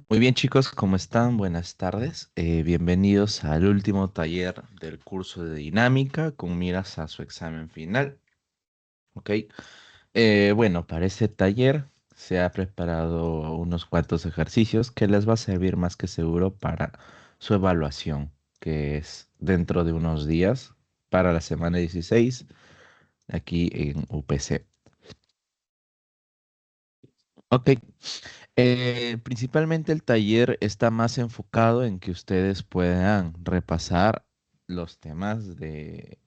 Muy bien, chicos, ¿cómo están? Buenas tardes. Bienvenidos al último taller del curso de dinámica con miras a su examen final. ¿Ok? Bueno, para este taller se ha preparado unos cuantos ejercicios que les va a servir más que seguro para su evaluación, que es dentro de unos días para la semana 16 aquí en UPC. Ok. Principalmente el taller está más enfocado en que ustedes puedan repasar los temas de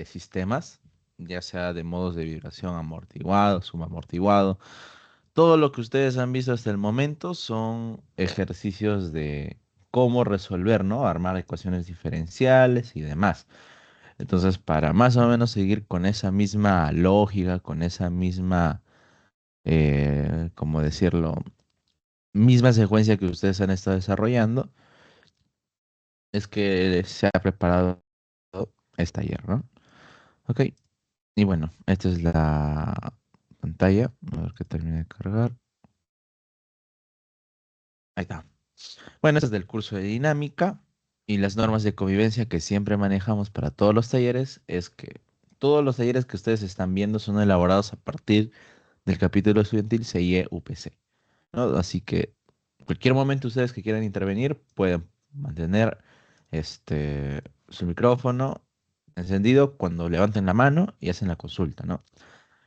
sistemas, ya sea de modos de vibración amortiguado, subamortiguado. Todo lo que ustedes han visto hasta el momento son ejercicios de cómo resolver, ¿no? Armar ecuaciones diferenciales y demás. Entonces, para más o menos seguir con esa misma lógica, con esa misma, ¿cómo decirlo? Misma secuencia que ustedes han estado desarrollando, es que se ha preparado este taller, ¿no? Ok, y bueno, esta es la pantalla. A ver que termine de cargar. Ahí está. Bueno, este es del curso de dinámica y las normas de convivencia que siempre manejamos para todos los talleres es que todos los talleres que ustedes están viendo son elaborados a partir del capítulo estudiantil CIE UPC, ¿no? Así que cualquier momento ustedes que quieran intervenir pueden mantener su micrófono encendido cuando levanten la mano y hacen la consulta, ¿no?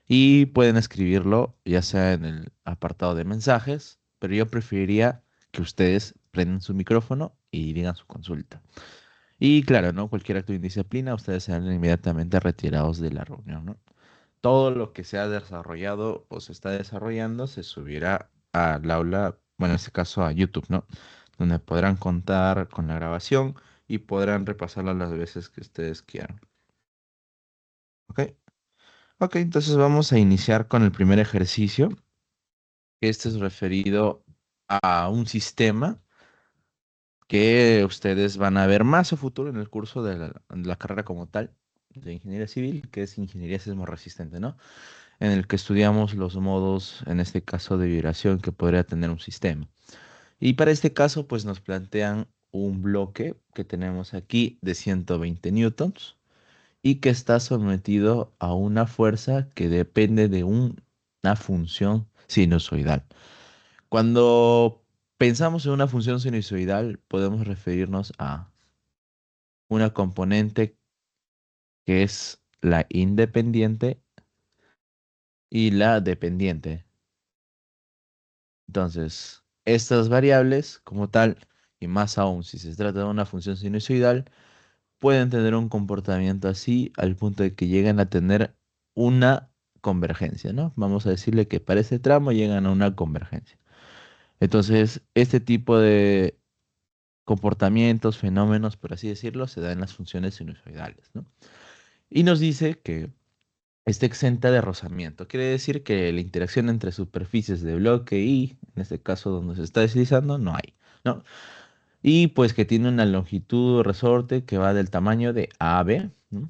Y pueden escribirlo ya sea en el apartado de mensajes, pero yo preferiría que ustedes prendan su micrófono y digan su consulta. Y claro, ¿no? Cualquier acto de indisciplina, ustedes serán inmediatamente retirados de la reunión, ¿no? Todo lo que se ha desarrollado o se está desarrollando se subirá al aula, bueno, en este caso a YouTube, ¿no? Donde podrán contar con la grabación y podrán repasarla las veces que ustedes quieran. ¿Ok? Ok, entonces vamos a iniciar con el primer ejercicio. Este es referido a un sistema que ustedes van a ver más a futuro en el curso de la carrera como tal, de ingeniería civil, que es ingeniería sismo resistente, ¿no? En el que estudiamos los modos, en este caso, de vibración que podría tener un sistema. Y para este caso, pues nos plantean un bloque que tenemos aquí de 120 newtons y que está sometido a una fuerza que depende de una función sinusoidal. Cuando pensamos en una función sinusoidal, podemos referirnos a una componente que es la independiente y la dependiente. Entonces, estas variables, como tal, y más aún si se trata de una función sinusoidal, pueden tener un comportamiento así al punto de que llegan a tener una convergencia, ¿no? Vamos a decirle que para este tramo llegan a una convergencia. Entonces, este tipo de comportamientos, fenómenos, por así decirlo, se dan en las funciones sinusoidales, ¿no? Y nos dice que está exenta de rozamiento. Quiere decir que la interacción entre superficies de bloque y, en este caso donde se está deslizando, no hay, ¿no? Y pues que tiene una longitud resorte que va del tamaño de AB, ¿no?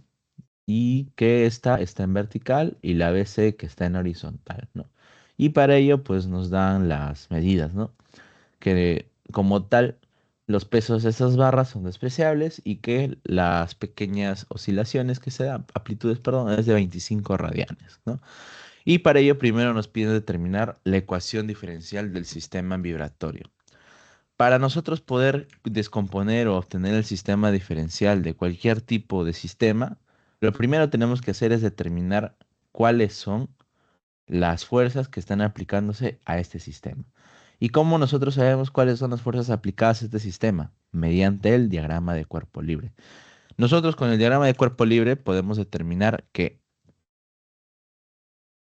Y que esta está en vertical y la BC que está en horizontal, ¿no? Y para ello pues nos dan las medidas, ¿no? Que como tal los pesos de esas barras son despreciables y que las pequeñas oscilaciones que se dan, amplitudes, perdón, es de 25 radianes, ¿no? Y para ello primero nos piden determinar la ecuación diferencial del sistema vibratorio. Para nosotros poder descomponer o obtener el sistema diferencial de cualquier tipo de sistema, lo primero que tenemos que hacer es determinar cuáles son las fuerzas que están aplicándose a este sistema. ¿Y cómo nosotros sabemos cuáles son las fuerzas aplicadas a este sistema? Mediante el diagrama de cuerpo libre. Nosotros con el diagrama de cuerpo libre podemos determinar que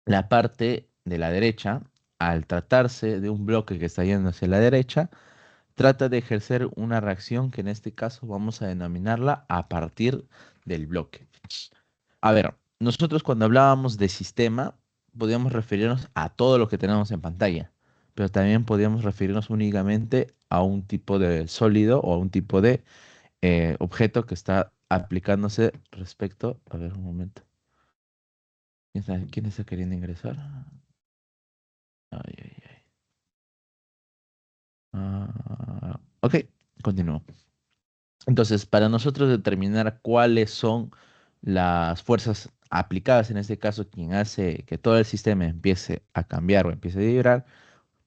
la parte de la derecha, al tratarse de un bloque que está yendo hacia la derecha, trata de ejercer una reacción que en este caso vamos a denominarla a partir del bloque. A ver, nosotros cuando hablábamos de sistema, podíamos referirnos a todo lo que tenemos en pantalla, pero también podíamos referirnos únicamente a un tipo de sólido o a un tipo de objeto que está aplicándose respecto. A ver, un momento. ¿Quién está queriendo ingresar? Ay, ay, ay. Ok, continúo. Entonces, para nosotros determinar cuáles son las fuerzas aplicadas, en este caso, quien hace que todo el sistema empiece a cambiar o empiece a vibrar,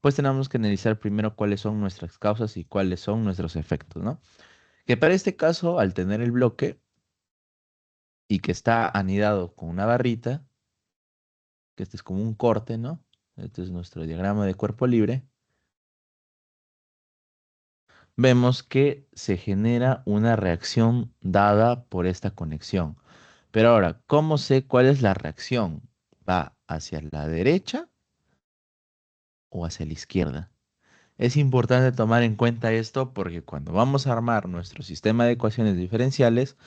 pues tenemos que analizar primero cuáles son nuestras causas y cuáles son nuestros efectos, ¿no? Que para este caso, al tener el bloque y que está anidado con una barrita, que este es como un corte, ¿no? Este es nuestro diagrama de cuerpo libre. Vemos que se genera una reacción dada por esta conexión. Pero ahora, ¿cómo sé cuál es la reacción? ¿Va hacia la derecha o hacia la izquierda? Es importante tomar en cuenta esto porque cuando vamos a armar nuestro sistema de ecuaciones diferenciales,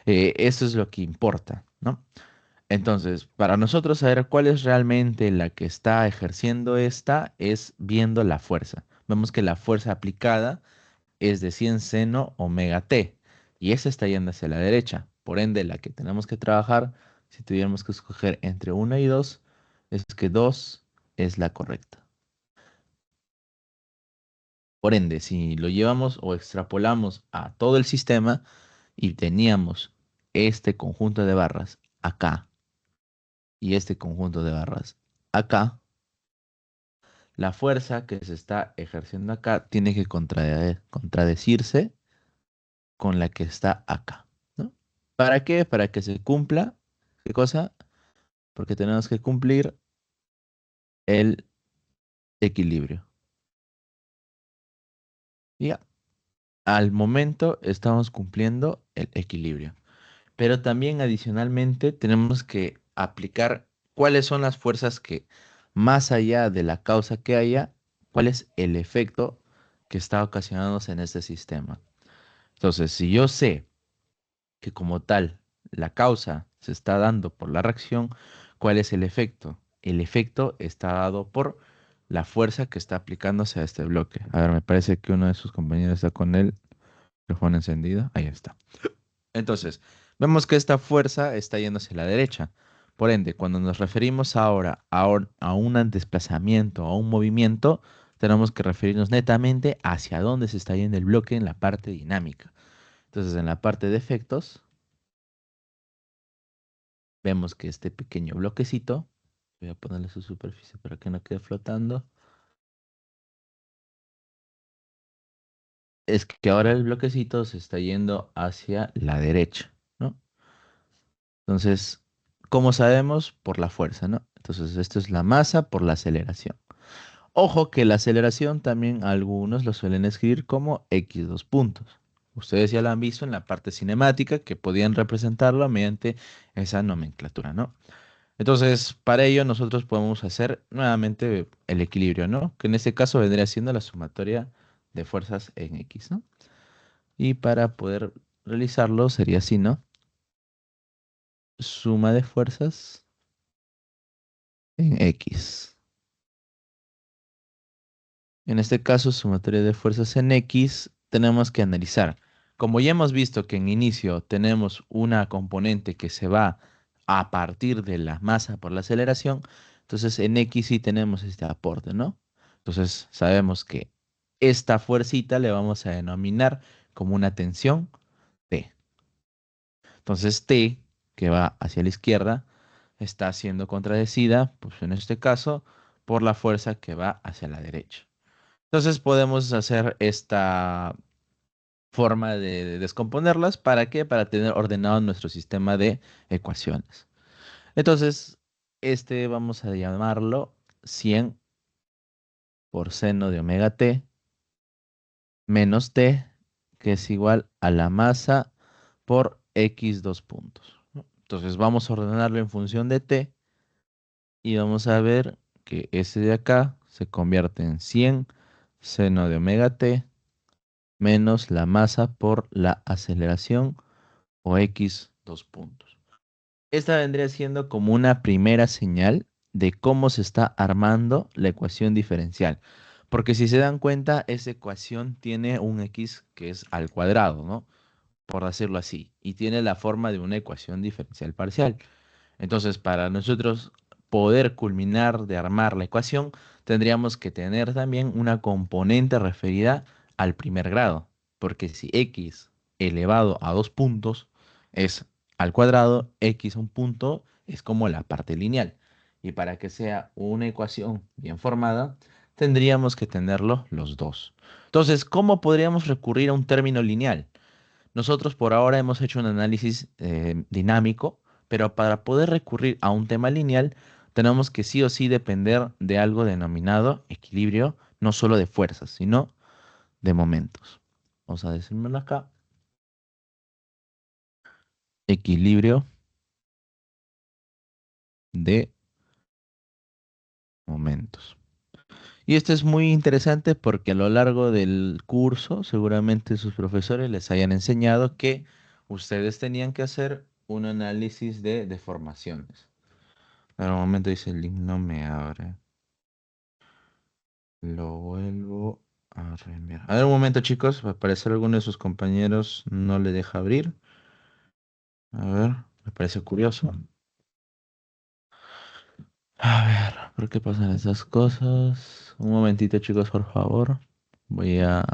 esto es lo que importa, ¿no? Entonces, para nosotros saber cuál es realmente la que está ejerciendo esta, es viendo la fuerza. Vemos que la fuerza aplicada es de 100 seno omega t y esa está yendo hacia la derecha. Por ende, la que tenemos que trabajar, si tuviéramos que escoger entre 1 y 2, es que 2 es la correcta. Por ende, si lo llevamos o extrapolamos a todo el sistema y teníamos este conjunto de barras acá y este conjunto de barras acá, la fuerza que se está ejerciendo acá tiene que contradecirse con la que está acá, ¿no? ¿Para qué? Para que se cumpla, ¿qué cosa? Porque tenemos que cumplir el equilibrio. Ya, al momento estamos cumpliendo el equilibrio. Pero también adicionalmente tenemos que aplicar cuáles son las fuerzas que, más allá de la causa que haya, cuál es el efecto que está ocasionándose en este sistema. Entonces, si yo sé que como tal la causa se está dando por la reacción, ¿cuál es el efecto? El efecto está dado por la fuerza que está aplicándose a este bloque. A ver, me parece que uno de sus compañeros está con el micrófono encendido. Ahí está. Entonces, vemos que esta fuerza está yendo hacia la derecha. Por ende, cuando nos referimos ahora a un desplazamiento, a un movimiento, tenemos que referirnos netamente hacia dónde se está yendo el bloque en la parte dinámica. Entonces, en la parte de efectos, vemos que este pequeño bloquecito, voy a ponerle su superficie para que no quede flotando, es que ahora el bloquecito se está yendo hacia la derecha, ¿no? Entonces, ¿cómo sabemos? Por la fuerza, ¿no? Entonces, esto es la masa por la aceleración. Ojo que la aceleración también algunos lo suelen escribir como x dos puntos. Ustedes ya lo han visto en la parte cinemática que podían representarlo mediante esa nomenclatura, ¿no? Entonces, para ello nosotros podemos hacer nuevamente el equilibrio, ¿no? Que en este caso vendría siendo la sumatoria de fuerzas en X, ¿no? Y para poder realizarlo sería así, ¿no? Suma de fuerzas en X. En este caso, sumatoria de fuerzas en X, tenemos que analizar. Como ya hemos visto que en inicio tenemos una componente que se va a partir de la masa por la aceleración, entonces en X sí tenemos este aporte, ¿no? Entonces sabemos que esta fuercita le vamos a denominar como una tensión T. Entonces T, que va hacia la izquierda, está siendo contradecida, pues en este caso, por la fuerza que va hacia la derecha. Entonces podemos hacer esta forma de descomponerlas. ¿Para qué? Para tener ordenado nuestro sistema de ecuaciones. Entonces, este vamos a llamarlo 100 por seno de omega t menos t, que es igual a la masa por x dos puntos, ¿no? Entonces vamos a ordenarlo en función de t y vamos a ver que ese de acá se convierte en 100 seno de omega t menos la masa por la aceleración o x dos puntos. Esta vendría siendo como una primera señal de cómo se está armando la ecuación diferencial. Porque si se dan cuenta, esa ecuación tiene un x que es al cuadrado, ¿no? Por decirlo así. Y tiene la forma de una ecuación diferencial parcial. Entonces, para nosotros poder culminar de armar la ecuación, tendríamos que tener también una componente referida al primer grado, porque si x elevado a dos puntos es al cuadrado, x a un punto es como la parte lineal. Y para que sea una ecuación bien formada, tendríamos que tenerlo los dos. Entonces, ¿cómo podríamos recurrir a un término lineal? Nosotros por ahora hemos hecho un análisis dinámico, pero para poder recurrir a un tema lineal, tenemos que sí o sí depender de algo denominado equilibrio, no solo de fuerzas, sino de momentos. Vamos a decirlo acá. Equilibrio de momentos. Y esto es muy interesante porque a lo largo del curso, seguramente sus profesores les hayan enseñado que ustedes tenían que hacer un análisis de deformaciones. En un momento dice el link no me abre. Lo vuelvo a reenviar. A ver un momento, chicos. Al parecer alguno de sus compañeros no le deja abrir. A ver, me parece curioso. A ver, ¿por qué pasan esas cosas? Un momentito, chicos, por favor. Voy a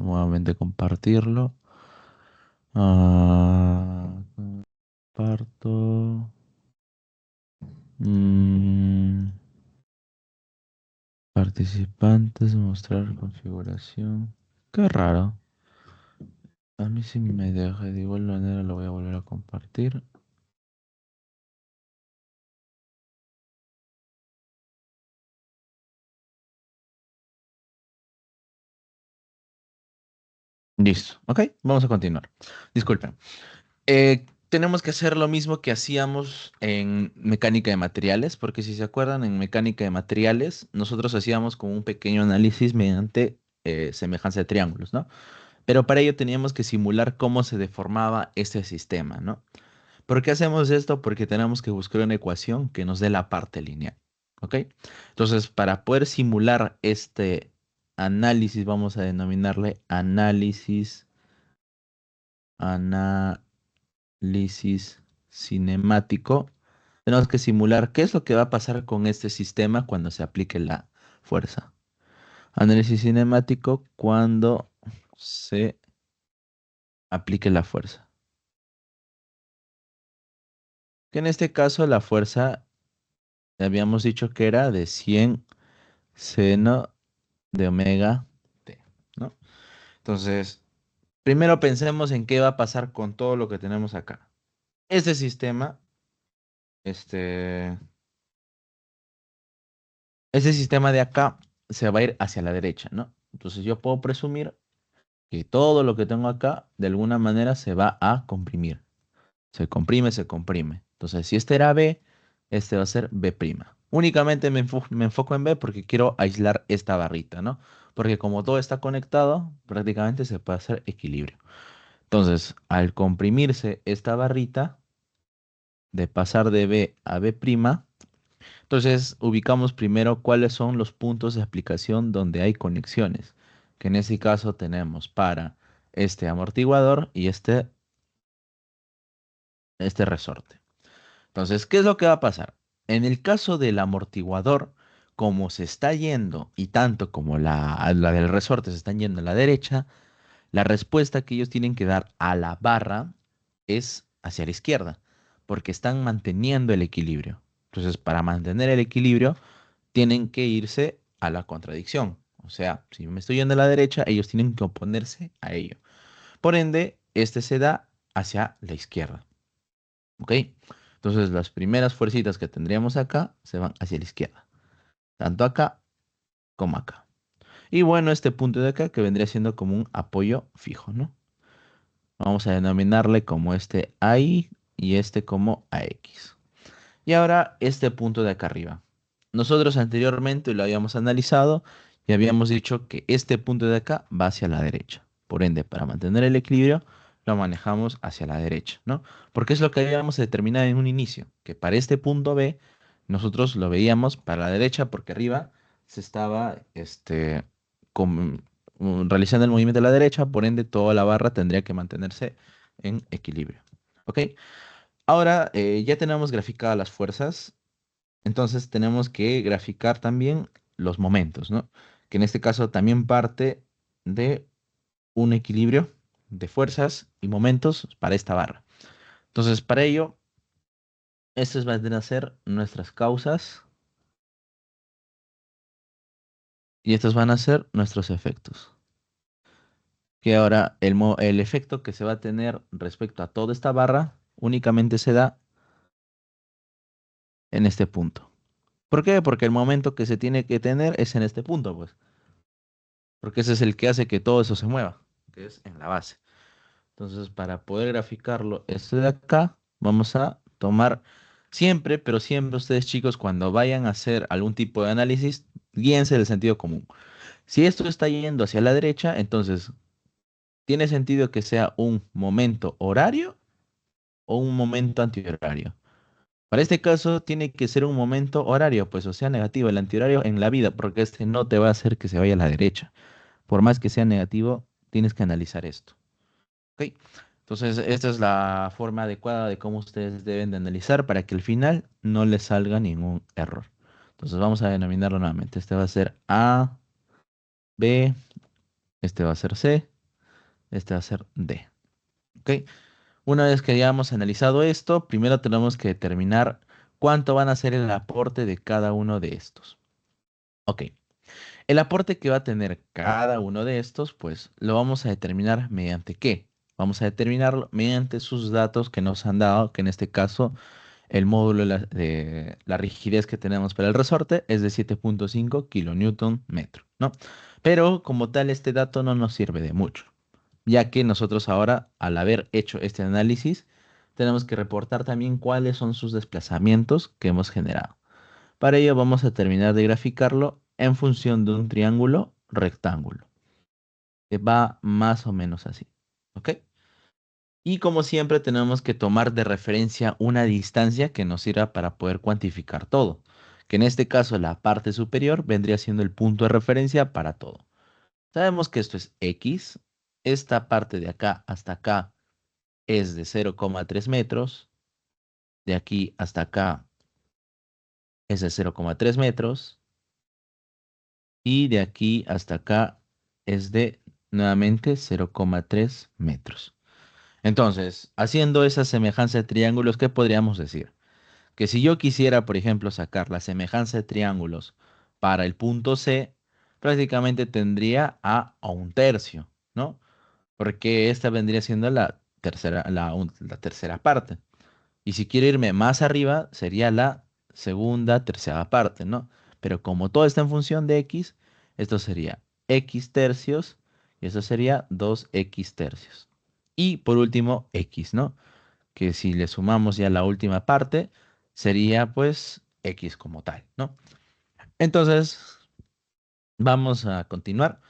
nuevamente compartirlo. Ah, comparto. Mm, participantes, mostrar configuración. Qué raro. A mí sí me deja, de igual manera lo voy a volver a compartir. Listo, ok, vamos a continuar. Disculpen. Tenemos que hacer lo mismo que hacíamos en mecánica de materiales, porque si se acuerdan, en mecánica de materiales nosotros hacíamos como un pequeño análisis mediante semejanza de triángulos, ¿no? Pero para ello teníamos que simular cómo se deformaba este sistema, ¿no? ¿Por qué hacemos esto? Porque tenemos que buscar una ecuación que nos dé la parte lineal, ¿ok? Entonces, para poder simular este análisis, vamos a denominarle análisis cinemático. Tenemos que simular qué es lo que va a pasar con este sistema cuando se aplique la fuerza. Análisis cinemático cuando se aplique la fuerza. Que en este caso la fuerza habíamos dicho que era de 100 seno de omega t, ¿no? Entonces, primero pensemos en qué va a pasar con todo lo que tenemos acá. Este sistema, este, ese sistema de acá se va a ir hacia la derecha, ¿no? Entonces yo puedo presumir que todo lo que tengo acá de alguna manera se va a comprimir. Se comprime, se comprime. Entonces, si este era B, este va a ser B'. Únicamente me enfoco en B porque quiero aislar esta barrita, ¿no? Porque como todo está conectado, prácticamente se puede hacer equilibrio. Entonces, al comprimirse esta barrita, de pasar de B a B', entonces ubicamos primero cuáles son los puntos de aplicación donde hay conexiones, que en este caso tenemos para este amortiguador y este resorte. Entonces, ¿qué es lo que va a pasar? En el caso del amortiguador, como se está yendo y tanto como la del resorte se están yendo a la derecha, la respuesta que ellos tienen que dar a la barra es hacia la izquierda, porque están manteniendo el equilibrio. Entonces, para mantener el equilibrio, tienen que irse a la contradicción. O sea, si yo me estoy yendo a la derecha, ellos tienen que oponerse a ello. Por ende, este se da hacia la izquierda. ¿Ok? Entonces, las primeras fuercitas que tendríamos acá se van hacia la izquierda. Tanto acá como acá. Y bueno, este punto de acá que vendría siendo como un apoyo fijo, ¿no? Vamos a denominarle como este AI y este como AX. Y ahora este punto de acá arriba. Nosotros anteriormente lo habíamos analizado y habíamos dicho que este punto de acá va hacia la derecha. Por ende, para mantener el equilibrio, lo manejamos hacia la derecha, ¿no? Porque es lo que habíamos determinado en un inicio, que para este punto B, nosotros lo veíamos para la derecha porque arriba se estaba realizando el movimiento a la derecha, por ende toda la barra tendría que mantenerse en equilibrio. ¿Ok? Ahora ya tenemos graficadas las fuerzas, entonces tenemos que graficar también los momentos, ¿no? Que en este caso también parte de un equilibrio de fuerzas y momentos para esta barra. Entonces, para ello, estas van a ser nuestras causas y estos van a ser nuestros efectos. Que ahora el efecto que se va a tener respecto a toda esta barra únicamente se da en este punto. ¿Por qué? Porque el momento que se tiene que tener es en este punto, pues. Porque ese es el que hace que todo eso se mueva, que es en la base. Entonces, para poder graficarlo, este de acá, vamos a tomar siempre, pero siempre ustedes chicos, cuando vayan a hacer algún tipo de análisis, guíense del sentido común. Si esto está yendo hacia la derecha, entonces tiene sentido que sea un momento horario o un momento antihorario. Para este caso, tiene que ser un momento horario, pues o sea negativo, el antihorario en la vida, porque este no te va a hacer que se vaya a la derecha. Por más que sea negativo, tienes que analizar esto. ¿Ok? Entonces, esta es la forma adecuada de cómo ustedes deben de analizar para que al final no les salga ningún error. Entonces, vamos a denominarlo nuevamente. Este va a ser A, B, este va a ser C, este va a ser D. ¿Ok? Una vez que hayamos analizado esto, primero tenemos que determinar cuánto van a ser el aporte de cada uno de estos. Ok. El aporte que va a tener cada uno de estos, pues lo vamos a determinar mediante qué. Vamos a determinarlo mediante sus datos que nos han dado, que en este caso el módulo de la rigidez que tenemos para el resorte es de 7.5 kilonewton metro, ¿no? Pero como tal, este dato no nos sirve de mucho, ya que nosotros ahora, al haber hecho este análisis, tenemos que reportar también cuáles son sus desplazamientos que hemos generado. Para ello vamos a terminar de graficarlo en función de un triángulo rectángulo, que va más o menos así. ¿Ok? Y como siempre tenemos que tomar de referencia una distancia que nos sirva para poder cuantificar todo, que en este caso la parte superior vendría siendo el punto de referencia para todo. Sabemos que esto es X, esta parte de acá hasta acá es de 0,3 metros, de aquí hasta acá es de 0,3 metros, y de aquí hasta acá es de nuevamente 0,3 metros. Entonces, haciendo esa semejanza de triángulos, ¿qué podríamos decir? Que si yo quisiera, por ejemplo, sacar la semejanza de triángulos para el punto C, prácticamente tendría a un tercio, ¿no? Porque esta vendría siendo la tercera parte. Y si quiero irme más arriba, sería la segunda, tercera parte, ¿no? Pero como todo está en función de x, esto sería x tercios y eso sería 2x tercios. Y por último, x, ¿no? Que si le sumamos ya la última parte, sería pues x como tal, ¿no? Entonces, vamos a continuar.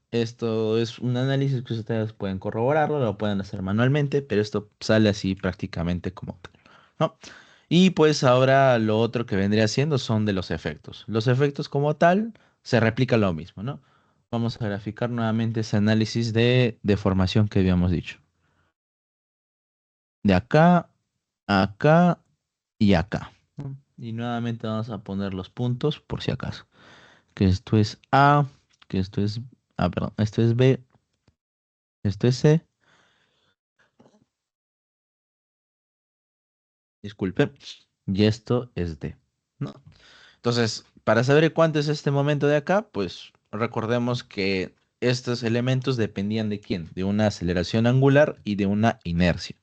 Esto es un análisis que ustedes pueden corroborarlo, lo pueden hacer manualmente, pero esto sale así prácticamente como tal, ¿no? Y pues ahora lo otro que vendría siendo son de los efectos. Los efectos como tal se replica lo mismo, ¿no? Vamos a graficar nuevamente ese análisis de deformación que habíamos dicho. De acá, acá y acá, ¿no? Y nuevamente vamos a poner los puntos por si acaso. Que esto es A, que esto es, perdón, esto es B, esto es C. Disculpe, y esto es D, ¿no? Entonces, para saber cuánto es este momento de acá, pues recordemos que estos elementos dependían de quién, de una aceleración angular y de una inercia,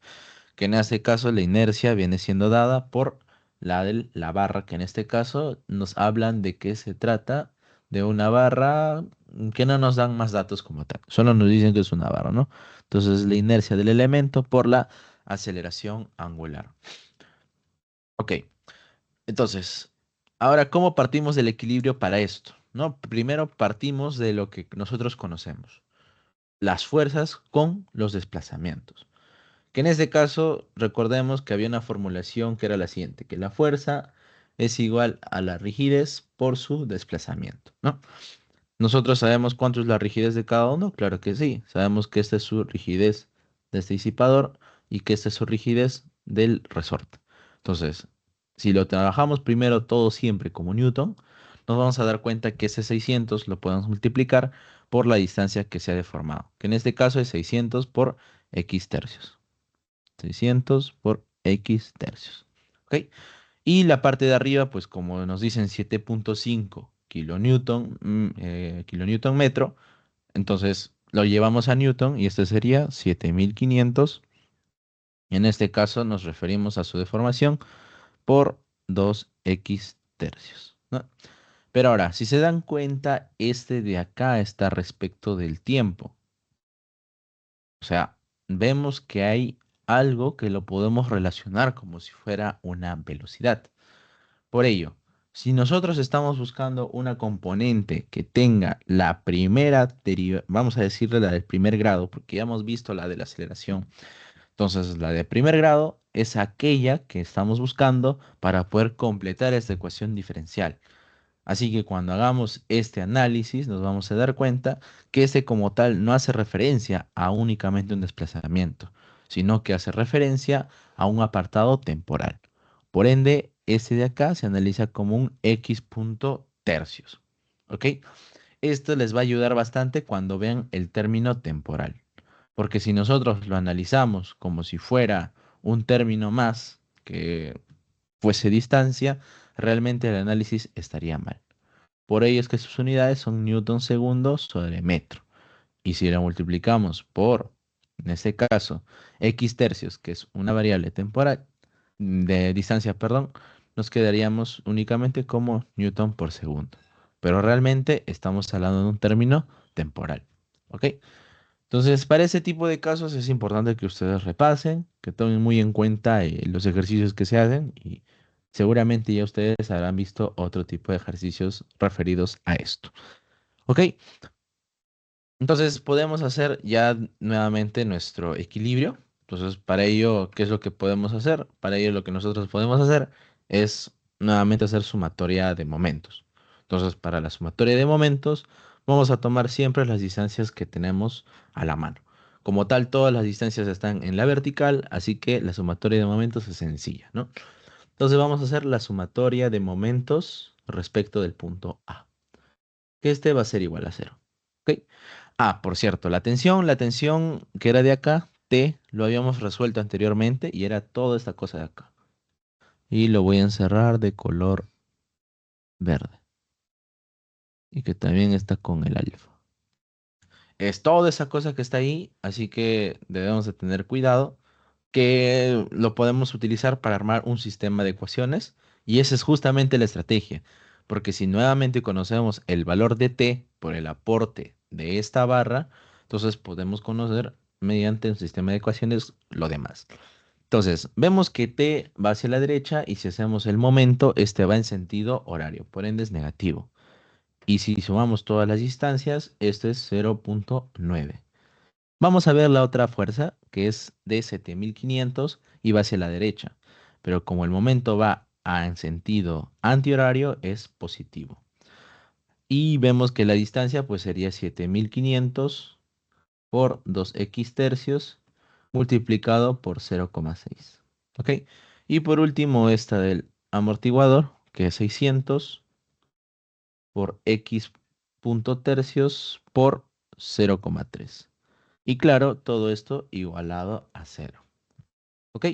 que en este caso la inercia viene siendo dada por la barra, que en este caso nos hablan de que se trata de una barra que no nos dan más datos como tal, solo nos dicen que es una barra, ¿no? Entonces, la inercia del elemento por la aceleración angular. Ok. Entonces, ahora, ¿cómo partimos del equilibrio para esto? ¿No? Primero partimos de lo que nosotros conocemos, las fuerzas con los desplazamientos. Que en este caso, recordemos que había una formulación que era la siguiente, que la fuerza es igual a la rigidez por su desplazamiento, ¿no? ¿Nosotros sabemos cuánto es la rigidez de cada uno? Claro que sí, sabemos que esta es su rigidez de este disipador y que esta es su rigidez del resorte. Entonces, si lo trabajamos primero todo siempre como Newton, nos vamos a dar cuenta que ese 600 lo podemos multiplicar por la distancia que se ha deformado, que en este caso es 600 por x tercios. 600 por x tercios. ¿Ok? Y la parte de arriba, pues como nos dicen 7.5 kilonewton, kilonewton metro, entonces lo llevamos a newton y este sería 7500. En este caso nos referimos a su deformación por 2x tercios, ¿no? Pero ahora, si se dan cuenta, este de acá está respecto del tiempo. O sea, vemos que hay algo que lo podemos relacionar como si fuera una velocidad. Por ello, si nosotros estamos buscando una componente que tenga la primera deriva, vamos a decirle la del primer grado, porque ya hemos visto la de la aceleración. Entonces, la de primer grado es aquella que estamos buscando para poder completar esta ecuación diferencial. Así que cuando hagamos este análisis nos vamos a dar cuenta que este como tal no hace referencia a únicamente un desplazamiento, sino que hace referencia a un apartado temporal. Por ende, este de acá se analiza como un x punto tercios. ¿Ok? Esto les va a ayudar bastante cuando vean el término temporal. Porque si nosotros lo analizamos como si fuera un término más que fuese distancia, realmente el análisis estaría mal. Por ello es que sus unidades son newton segundo sobre metro. Y si lo multiplicamos por, en este caso, x tercios, que es una variable temporal, de distancia, perdón, nos quedaríamos únicamente como newton por segundo. Pero realmente estamos hablando de un término temporal. ¿Ok? Entonces, para ese tipo de casos es importante que ustedes repasen, que tomen muy en cuenta los ejercicios que se hacen y seguramente ya ustedes habrán visto otro tipo de ejercicios referidos a esto. ¿Ok? Entonces podemos hacer ya nuevamente nuestro equilibrio. Entonces, para ello, ¿qué es lo que podemos hacer? Para ello, lo que nosotros podemos hacer es nuevamente hacer sumatoria de momentos. Entonces, para la sumatoria de momentos, vamos a tomar siempre las distancias que tenemos a la mano. Como tal, todas las distancias están en la vertical, así que la sumatoria de momentos es sencilla, ¿no? Entonces, vamos a hacer la sumatoria de momentos respecto del punto A, que este va a ser igual a cero. ¿Ok? Ah, por cierto, la tensión que era de acá, T, lo habíamos resuelto anteriormente y era toda esta cosa de acá. Y lo voy a encerrar de color verde. Y que también está con el alfa. Es toda esa cosa que está ahí, así que debemos de tener cuidado que lo podemos utilizar para armar un sistema de ecuaciones y esa es justamente la estrategia, porque si nuevamente conocemos el valor de t por el aporte de esta barra, entonces podemos conocer mediante un sistema de ecuaciones lo demás. Entonces, vemos que t va hacia la derecha y si hacemos el momento, este va en sentido horario, por ende es negativo. Y si sumamos todas las distancias, esto es 0.9. Vamos a ver la otra fuerza, que es de 7500 y va hacia la derecha. Pero como el momento va en sentido antihorario, es positivo. Y vemos que la distancia pues sería 7500 por 2x tercios multiplicado por 0,6. ¿Ok? Y por último esta del amortiguador, que es 600 por x punto tercios por 0,3. Y claro, todo esto igualado a cero. ¿Ok?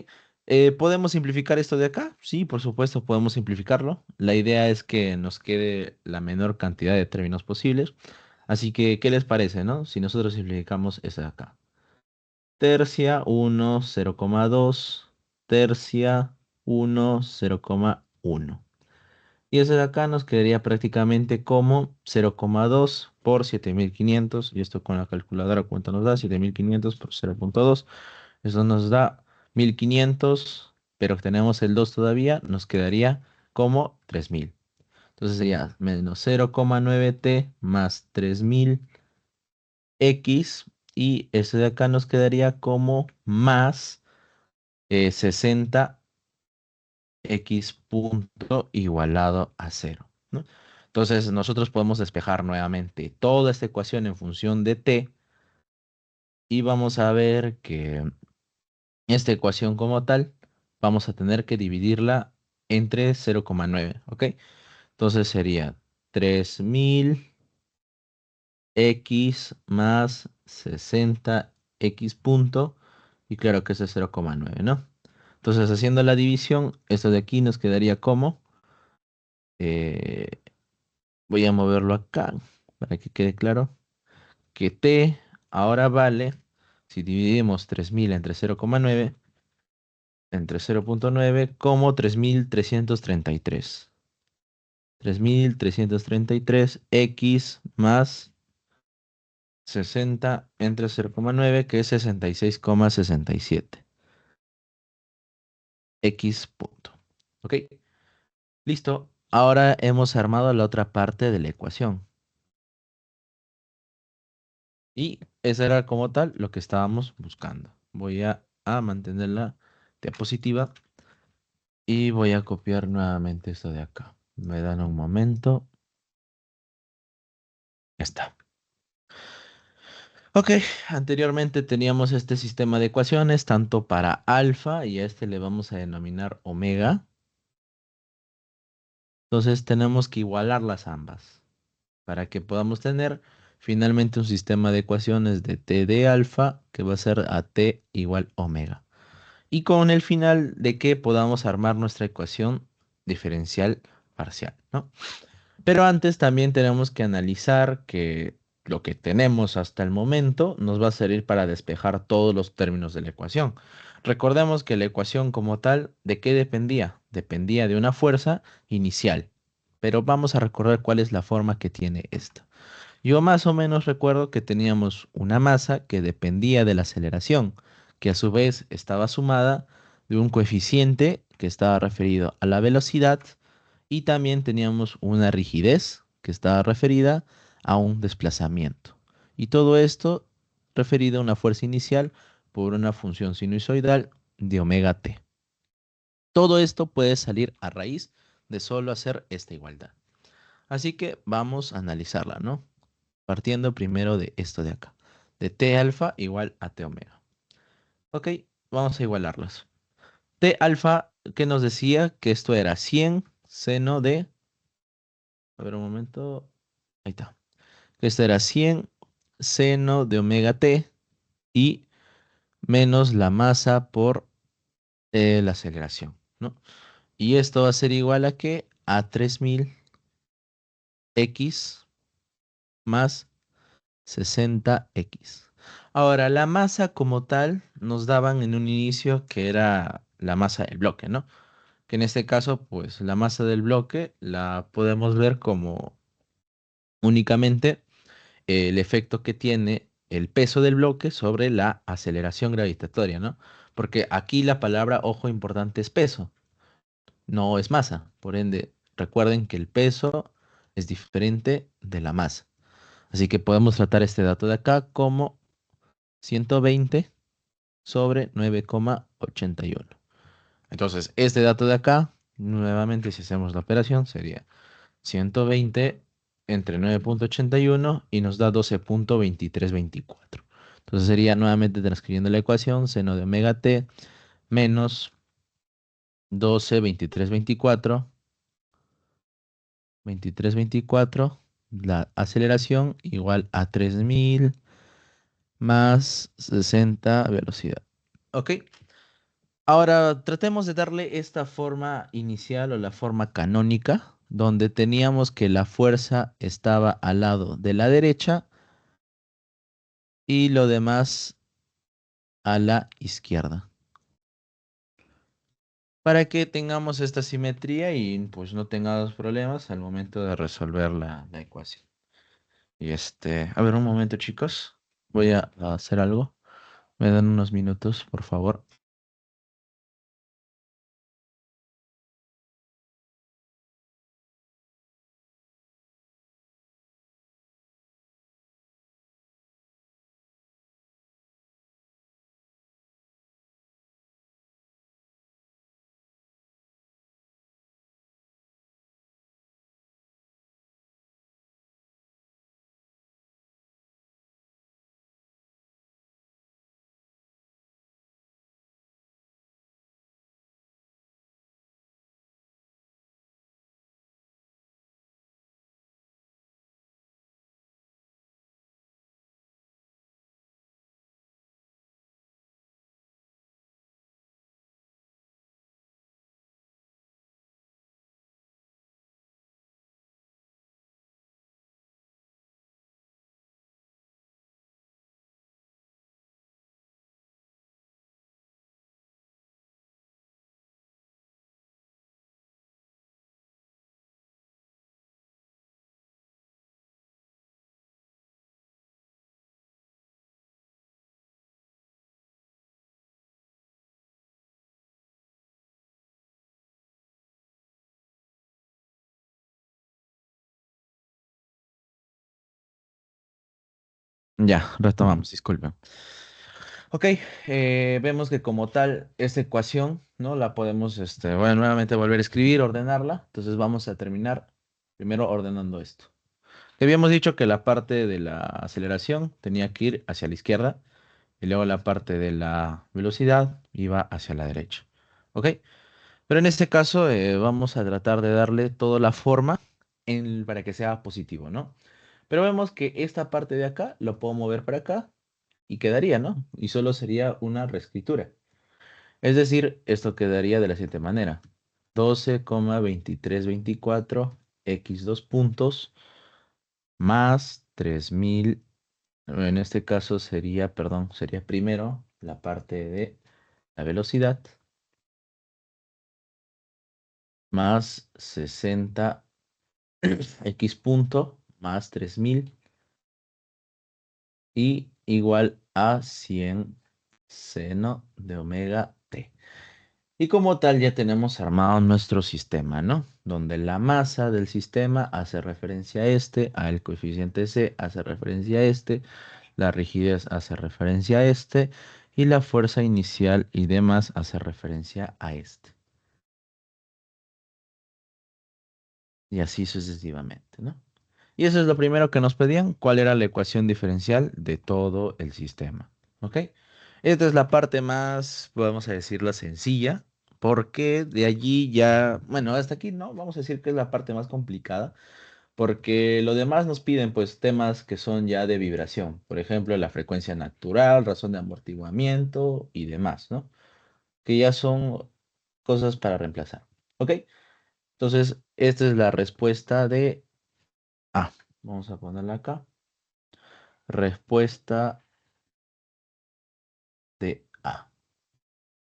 ¿Podemos simplificar esto de acá? Sí, por supuesto, podemos simplificarlo. La idea es que nos quede la menor cantidad de términos posibles. Así que, ¿qué les parece, no? Si nosotros simplificamos esto de acá. Tercia 1, 0,2. Tercia 1, 0,1. Y eso de acá nos quedaría prácticamente como 0,2 por 7500. Y esto con la calculadora, ¿cuánto nos da? 7500 por 0,2. Eso nos da 1500, pero tenemos el 2 todavía, nos quedaría como 3000. Entonces sería menos 0,9t más 3000x y ese de acá nos quedaría como más 60x punto igualado a cero, ¿no? Entonces nosotros podemos despejar nuevamente toda esta ecuación en función de t y vamos a ver que esta ecuación como tal, vamos a tener que dividirla entre 0,9, ¿ok? Entonces sería 3000x más 60x punto, y claro que eso es 0,9, ¿no? Entonces, haciendo la división, esto de aquí nos quedaría como, eh, voy a moverlo acá para que quede claro, que t ahora vale, si dividimos 3000 entre 0,9, entre 0,9 como 3333x más 60 entre 0,9, que es 66,67 x punto. ¿Ok? Listo. Ahora hemos armado la otra parte de la ecuación. Y esa era como tal lo que estábamos buscando. Voy a mantener la diapositiva y voy a copiar nuevamente esto de acá. Me dan un momento. Ya está. Ok, anteriormente teníamos este sistema de ecuaciones tanto para alfa y a este le vamos a denominar omega. Entonces tenemos que igualarlas ambas para que podamos tener finalmente un sistema de ecuaciones de t de alfa que va a ser a t igual omega. Y con el final de que podamos armar nuestra ecuación diferencial parcial, ¿no? Pero antes también tenemos que analizar que lo que tenemos hasta el momento nos va a servir para despejar todos los términos de la ecuación. Recordemos que la ecuación como tal, ¿de qué dependía? Dependía de una fuerza inicial. Pero vamos a recordar cuál es la forma que tiene esta. Yo más o menos recuerdo que teníamos una masa que dependía de la aceleración, que a su vez estaba sumada de un coeficiente que estaba referido a la velocidad, y también teníamos una rigidez que estaba referida a un desplazamiento. Y todo esto referido a una fuerza inicial por una función sinusoidal de omega t. Todo esto puede salir a raíz de solo hacer esta igualdad. Así que vamos a analizarla, ¿no? Partiendo primero de esto de acá, de t alfa igual a t omega. Ok, vamos a igualarlas. T alfa, que nos decía que esto era 100 seno de, a ver un momento, ahí está. Que esto era 100 seno de omega t y menos la masa por la aceleración, ¿no? Y esto va a ser igual a que a 3000 x más 60x. Ahora, la masa como tal nos daban en un inicio que era la masa del bloque, ¿no? Que en este caso, pues la masa del bloque la podemos ver como únicamente el efecto que tiene el peso del bloque sobre la aceleración gravitatoria, ¿no? Porque aquí la palabra, ojo importante, es peso, no es masa. Por ende, recuerden que el peso es diferente de la masa. Así que podemos tratar este dato de acá como 120 sobre 9,81. Entonces, este dato de acá, nuevamente, si hacemos la operación, sería 120 entre 9,81 y nos da 12,2324. Entonces sería nuevamente transcribiendo la ecuación, seno de omega t menos 12,2324, la aceleración igual a 3000 más 60 velocidad. ¿Ok? Ahora tratemos de darle esta forma inicial o la forma canónica, donde teníamos que la fuerza estaba al lado de la derecha y lo demás a la izquierda. Para que tengamos esta simetría y pues no tengamos problemas al momento de resolver la ecuación. Y a ver un momento chicos, voy a hacer algo. Me dan unos minutos, por favor. Ya, retomamos, disculpen. Ok, vemos que como tal, esta ecuación, ¿no? La podemos, bueno, nuevamente volver a escribir, ordenarla. Entonces vamos a terminar primero ordenando esto. Que habíamos dicho que la parte de la aceleración tenía que ir hacia la izquierda y luego la parte de la velocidad iba hacia la derecha. ¿Ok? Pero en este caso vamos a tratar de darle toda la forma para que sea positivo, ¿no? Pero vemos que esta parte de acá lo puedo mover para acá y quedaría, ¿no? Y solo sería una reescritura. Es decir, esto quedaría de la siguiente manera. 12,2324 x dos puntos más 3000. En este caso sería, perdón, sería primero la parte de la velocidad más 60 x punto más 3000 y igual a 100 seno de omega t. Y como tal ya tenemos armado nuestro sistema, ¿no? Donde la masa del sistema hace referencia a este, el coeficiente C hace referencia a este, la rigidez hace referencia a este y la fuerza inicial y demás hace referencia a este. Y así sucesivamente, ¿no? Y eso es lo primero que nos pedían, cuál era la ecuación diferencial de todo el sistema. ¿Ok? Esta es la parte más, vamos a decirlo, sencilla, porque de allí ya, bueno, hasta aquí no, vamos a decir que es la parte más complicada, porque lo demás nos piden pues temas que son ya de vibración, por ejemplo, la frecuencia natural, razón de amortiguamiento y demás, ¿no? Que ya son cosas para reemplazar. ¿Ok? Entonces, esta es la respuesta de A. Vamos a ponerla acá. Respuesta de A.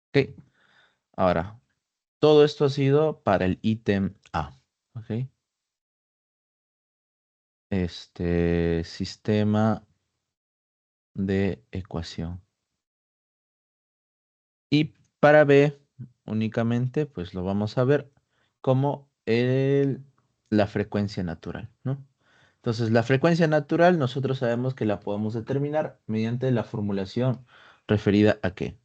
Ok. Ahora, todo esto ha sido para el ítem A. Ok. Sistema de ecuación. Y para B, únicamente, pues lo vamos a ver como la frecuencia natural, ¿no? Entonces, la frecuencia natural nosotros sabemos que la podemos determinar mediante la formulación referida a qué.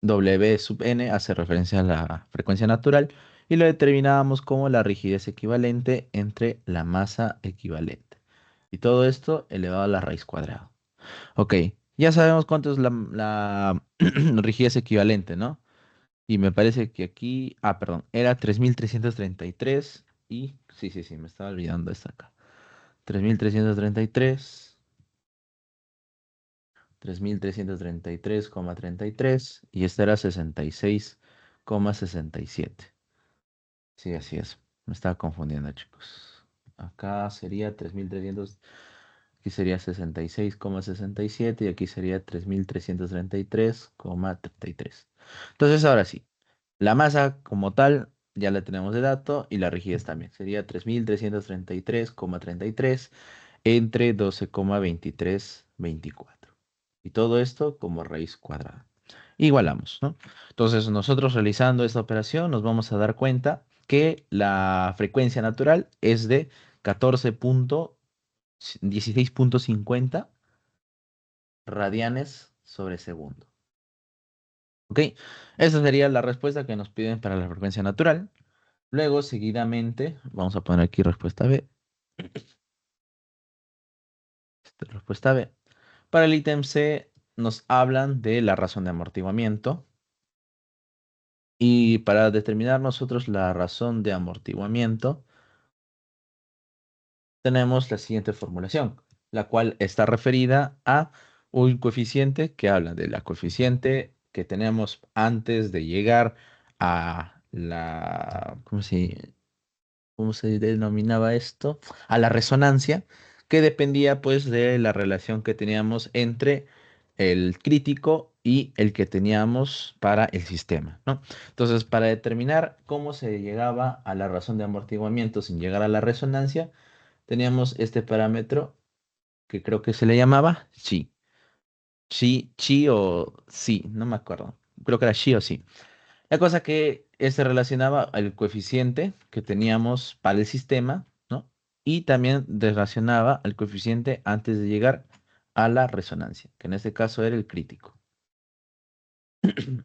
W sub n hace referencia a la frecuencia natural y lo determinábamos como la rigidez equivalente entre la masa equivalente. Y todo esto elevado a la raíz cuadrada. Ok, ya sabemos cuánto es la rigidez equivalente, ¿no? Y me parece que aquí, perdón, era 3333 y, sí, sí, sí, me estaba olvidando esta acá. 3333, 3333,33 y esta era 66,67. Sí, así es. Me estaba confundiendo, chicos. Acá sería 3300, aquí sería 66,67 y aquí sería 3333,33. Entonces, ahora sí, la masa como tal ya la tenemos de dato y la rigidez también. Sería 3333,33 entre 12,2324. Y todo esto como raíz cuadrada. Igualamos, ¿no? Entonces, nosotros realizando esta operación nos vamos a dar cuenta que la frecuencia natural es de 16,50 radianes sobre segundo. ¿Ok? Esa sería la respuesta que nos piden para la frecuencia natural. Luego, seguidamente, vamos a poner aquí respuesta B. Respuesta B. Para el ítem C nos hablan de la razón de amortiguamiento. Y para determinar nosotros la razón de amortiguamiento, tenemos la siguiente formulación, la cual está referida a un coeficiente que habla de la coeficiente que tenemos antes de llegar a la, ¿cómo se denominaba esto? A la resonancia, que dependía pues de la relación que teníamos entre el crítico y el que teníamos para el sistema, ¿no? Entonces, para determinar cómo se llegaba a la razón de amortiguamiento sin llegar a la resonancia, teníamos este parámetro que creo que se le llamaba chi. Chi o sí, no me acuerdo. Creo que era chi o sí. La cosa que se relacionaba al coeficiente que teníamos para el sistema, ¿no? y también relacionaba el coeficiente antes de llegar a la resonancia, que en este caso era el crítico.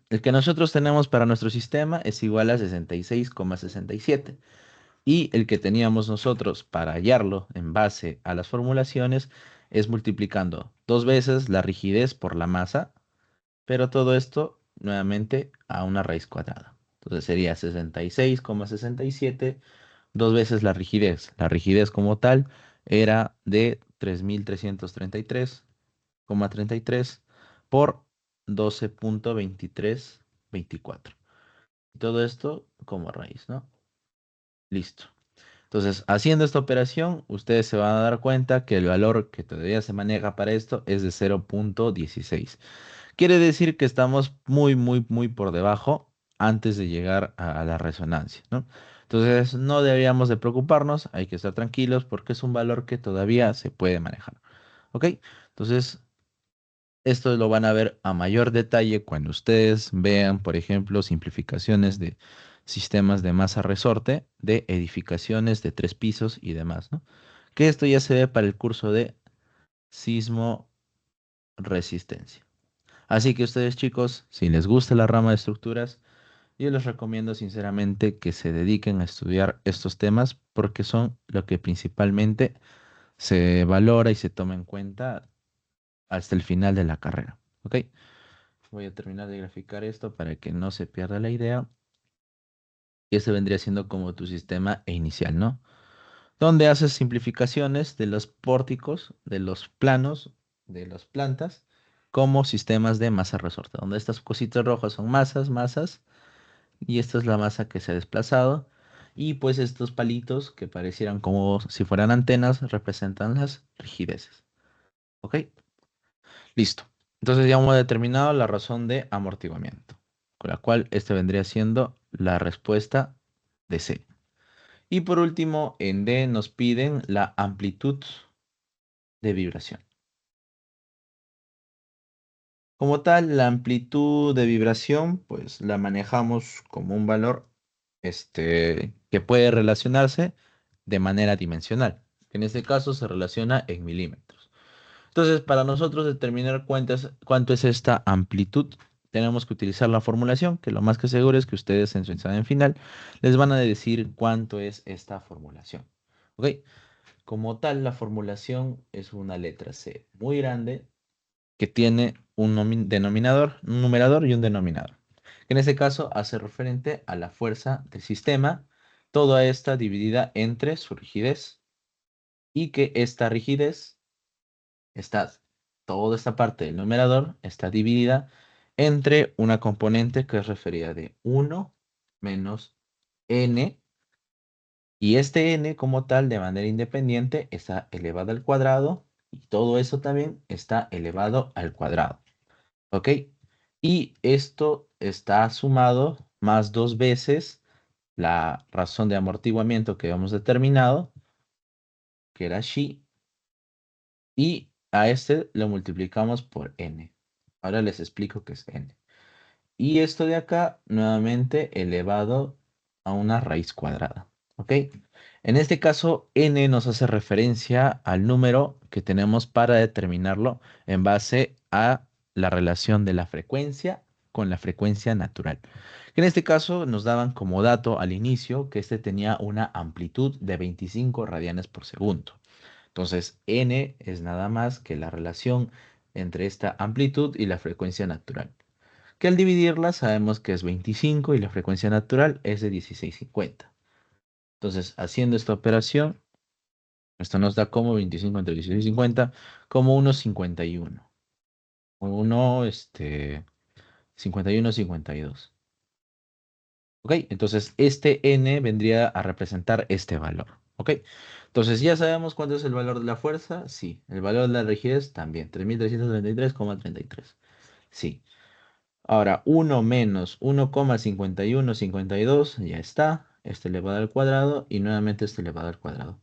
El que nosotros tenemos para nuestro sistema es igual a 66,67 y el que teníamos nosotros para hallarlo en base a las formulaciones es multiplicando dos veces la rigidez por la masa, pero todo esto nuevamente a una raíz cuadrada. Entonces sería 66,67 dos veces la rigidez. La rigidez como tal era de 3.333,33 por 12,2324. Todo esto como raíz, ¿no? Listo. Entonces, haciendo esta operación, ustedes se van a dar cuenta que el valor que todavía se maneja para esto es de 0,16. Quiere decir que estamos muy, muy, muy por debajo antes de llegar a la resonancia, ¿no? Entonces, no deberíamos de preocuparnos, hay que estar tranquilos porque es un valor que todavía se puede manejar, ¿ok? Entonces, esto lo van a ver a mayor detalle cuando ustedes vean, por ejemplo, simplificaciones de sistemas de masa resorte, de edificaciones de 3 pisos y demás, ¿no? Que esto ya se ve para el curso de sismo resistencia. Así que ustedes, chicos, si les gusta la rama de estructuras, yo les recomiendo sinceramente que se dediquen a estudiar estos temas porque son lo que principalmente se valora y se toma en cuenta hasta el final de la carrera. ¿Ok? Voy a terminar de graficar esto para que no se pierda la idea. Y este vendría siendo como tu sistema inicial, ¿no? Donde haces simplificaciones de los pórticos, de los planos, de las plantas, como sistemas de masa resorte, donde estas cositas rojas son masas, masas, y esta es la masa que se ha desplazado. Y pues estos palitos que parecieran como si fueran antenas representan las rigideces. ¿Ok? Listo. Entonces ya hemos determinado la razón de amortiguamiento, con la cual este vendría siendo la respuesta de C. Y por último, en D nos piden la amplitud de vibración. Como tal, la amplitud de vibración, pues la manejamos como un valor que puede relacionarse de manera dimensional, que en este caso se relaciona en milímetros. Entonces, para nosotros determinar cuánto es esta amplitud, tenemos que utilizar la formulación, que lo más que seguro es que ustedes en su examen final les van a decir cuánto es esta formulación. ¿Ok? Como tal, la formulación es una letra C muy grande que tiene un denominador, un numerador y un denominador. Que en este caso hace referente a la fuerza del sistema, toda esta dividida entre su rigidez y que esta rigidez está, toda esta parte del numerador está dividida entre una componente que es referida de 1 menos n, y este n como tal de manera independiente está elevado al cuadrado y todo eso también está elevado al cuadrado. ¿Ok? Y esto está sumado más dos veces la razón de amortiguamiento que habíamos determinado, que era xi, y a este lo multiplicamos por n. Ahora les explico qué es n. Y esto de acá, nuevamente elevado a una raíz cuadrada. ¿Ok? En este caso, n nos hace referencia al número que tenemos para determinarlo en base a la relación de la frecuencia con la frecuencia natural. En este caso, nos daban como dato al inicio que este tenía una amplitud de 25 radianes por segundo. Entonces, n es nada más que la relación entre esta amplitud y la frecuencia natural, que al dividirla sabemos que es 25 y la frecuencia natural es de 1650. Entonces, haciendo esta operación, esto nos da como 25 entre 1650, como unos 51. O uno, 51, 52. ¿Ok? Entonces, este n vendría a representar este valor. ¿Ok? Entonces, ¿ya sabemos cuánto es el valor de la fuerza? Sí. ¿El valor de la rigidez? También. 3333,33. Sí. Ahora, 1 menos 1,5152 ya está. Este elevado al cuadrado y nuevamente este elevado al cuadrado.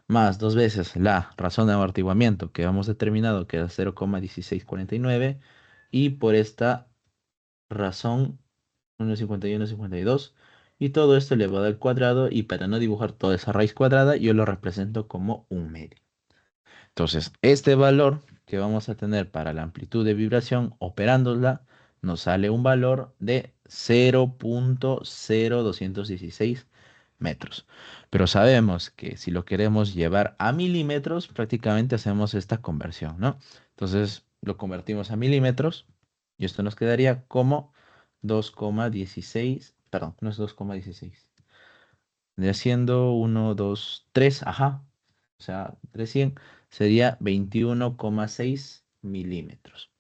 Más dos veces la razón de amortiguamiento que hemos determinado que era 0,1649. Y por esta razón 1,5152 Y todo esto elevado al cuadrado, y para no dibujar toda esa raíz cuadrada, yo lo represento como un medio. Entonces, este valor que vamos a tener para la amplitud de vibración operándola nos sale un valor de 0.0216 metros. Pero sabemos que si lo queremos llevar a milímetros, prácticamente hacemos esta conversión, ¿no? Entonces, lo convertimos a milímetros y esto nos quedaría como 2,16, perdón, no es 2,16. Vendría siendo 1, 2, 3, ajá. O sea, 300 sería 21,6 milímetros.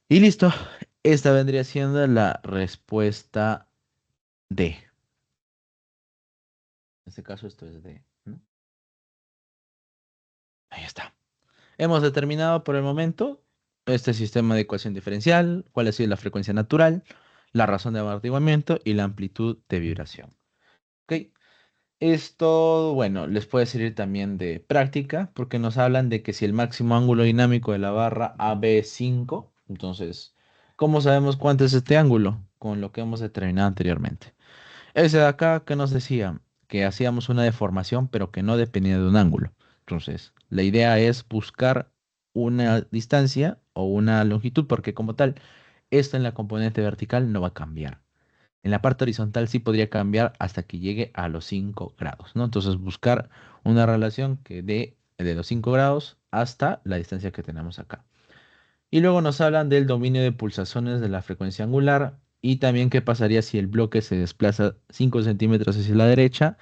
Y listo. Esta vendría siendo la respuesta D. En este caso esto es D, ¿no? Ahí está. Hemos determinado por el momento este sistema de ecuación diferencial, cuál ha sido la frecuencia natural, la razón de amortiguamiento y la amplitud de vibración. ¿Ok? Esto, bueno, les puede servir también de práctica porque nos hablan de que si el máximo ángulo dinámico de la barra AB es 5, entonces, ¿cómo sabemos cuánto es este ángulo? Con lo que hemos determinado anteriormente. Ese de acá que nos decía que hacíamos una deformación pero que no dependía de un ángulo. Entonces, la idea es buscar una distancia o una longitud porque como tal, esto en la componente vertical no va a cambiar. En la parte horizontal sí podría cambiar hasta que llegue a los 5 grados, ¿no? Entonces buscar una relación que dé de los 5 grados hasta la distancia que tenemos acá. Y luego nos hablan del dominio de pulsaciones de la frecuencia angular y también qué pasaría si el bloque se desplaza 5 centímetros hacia la derecha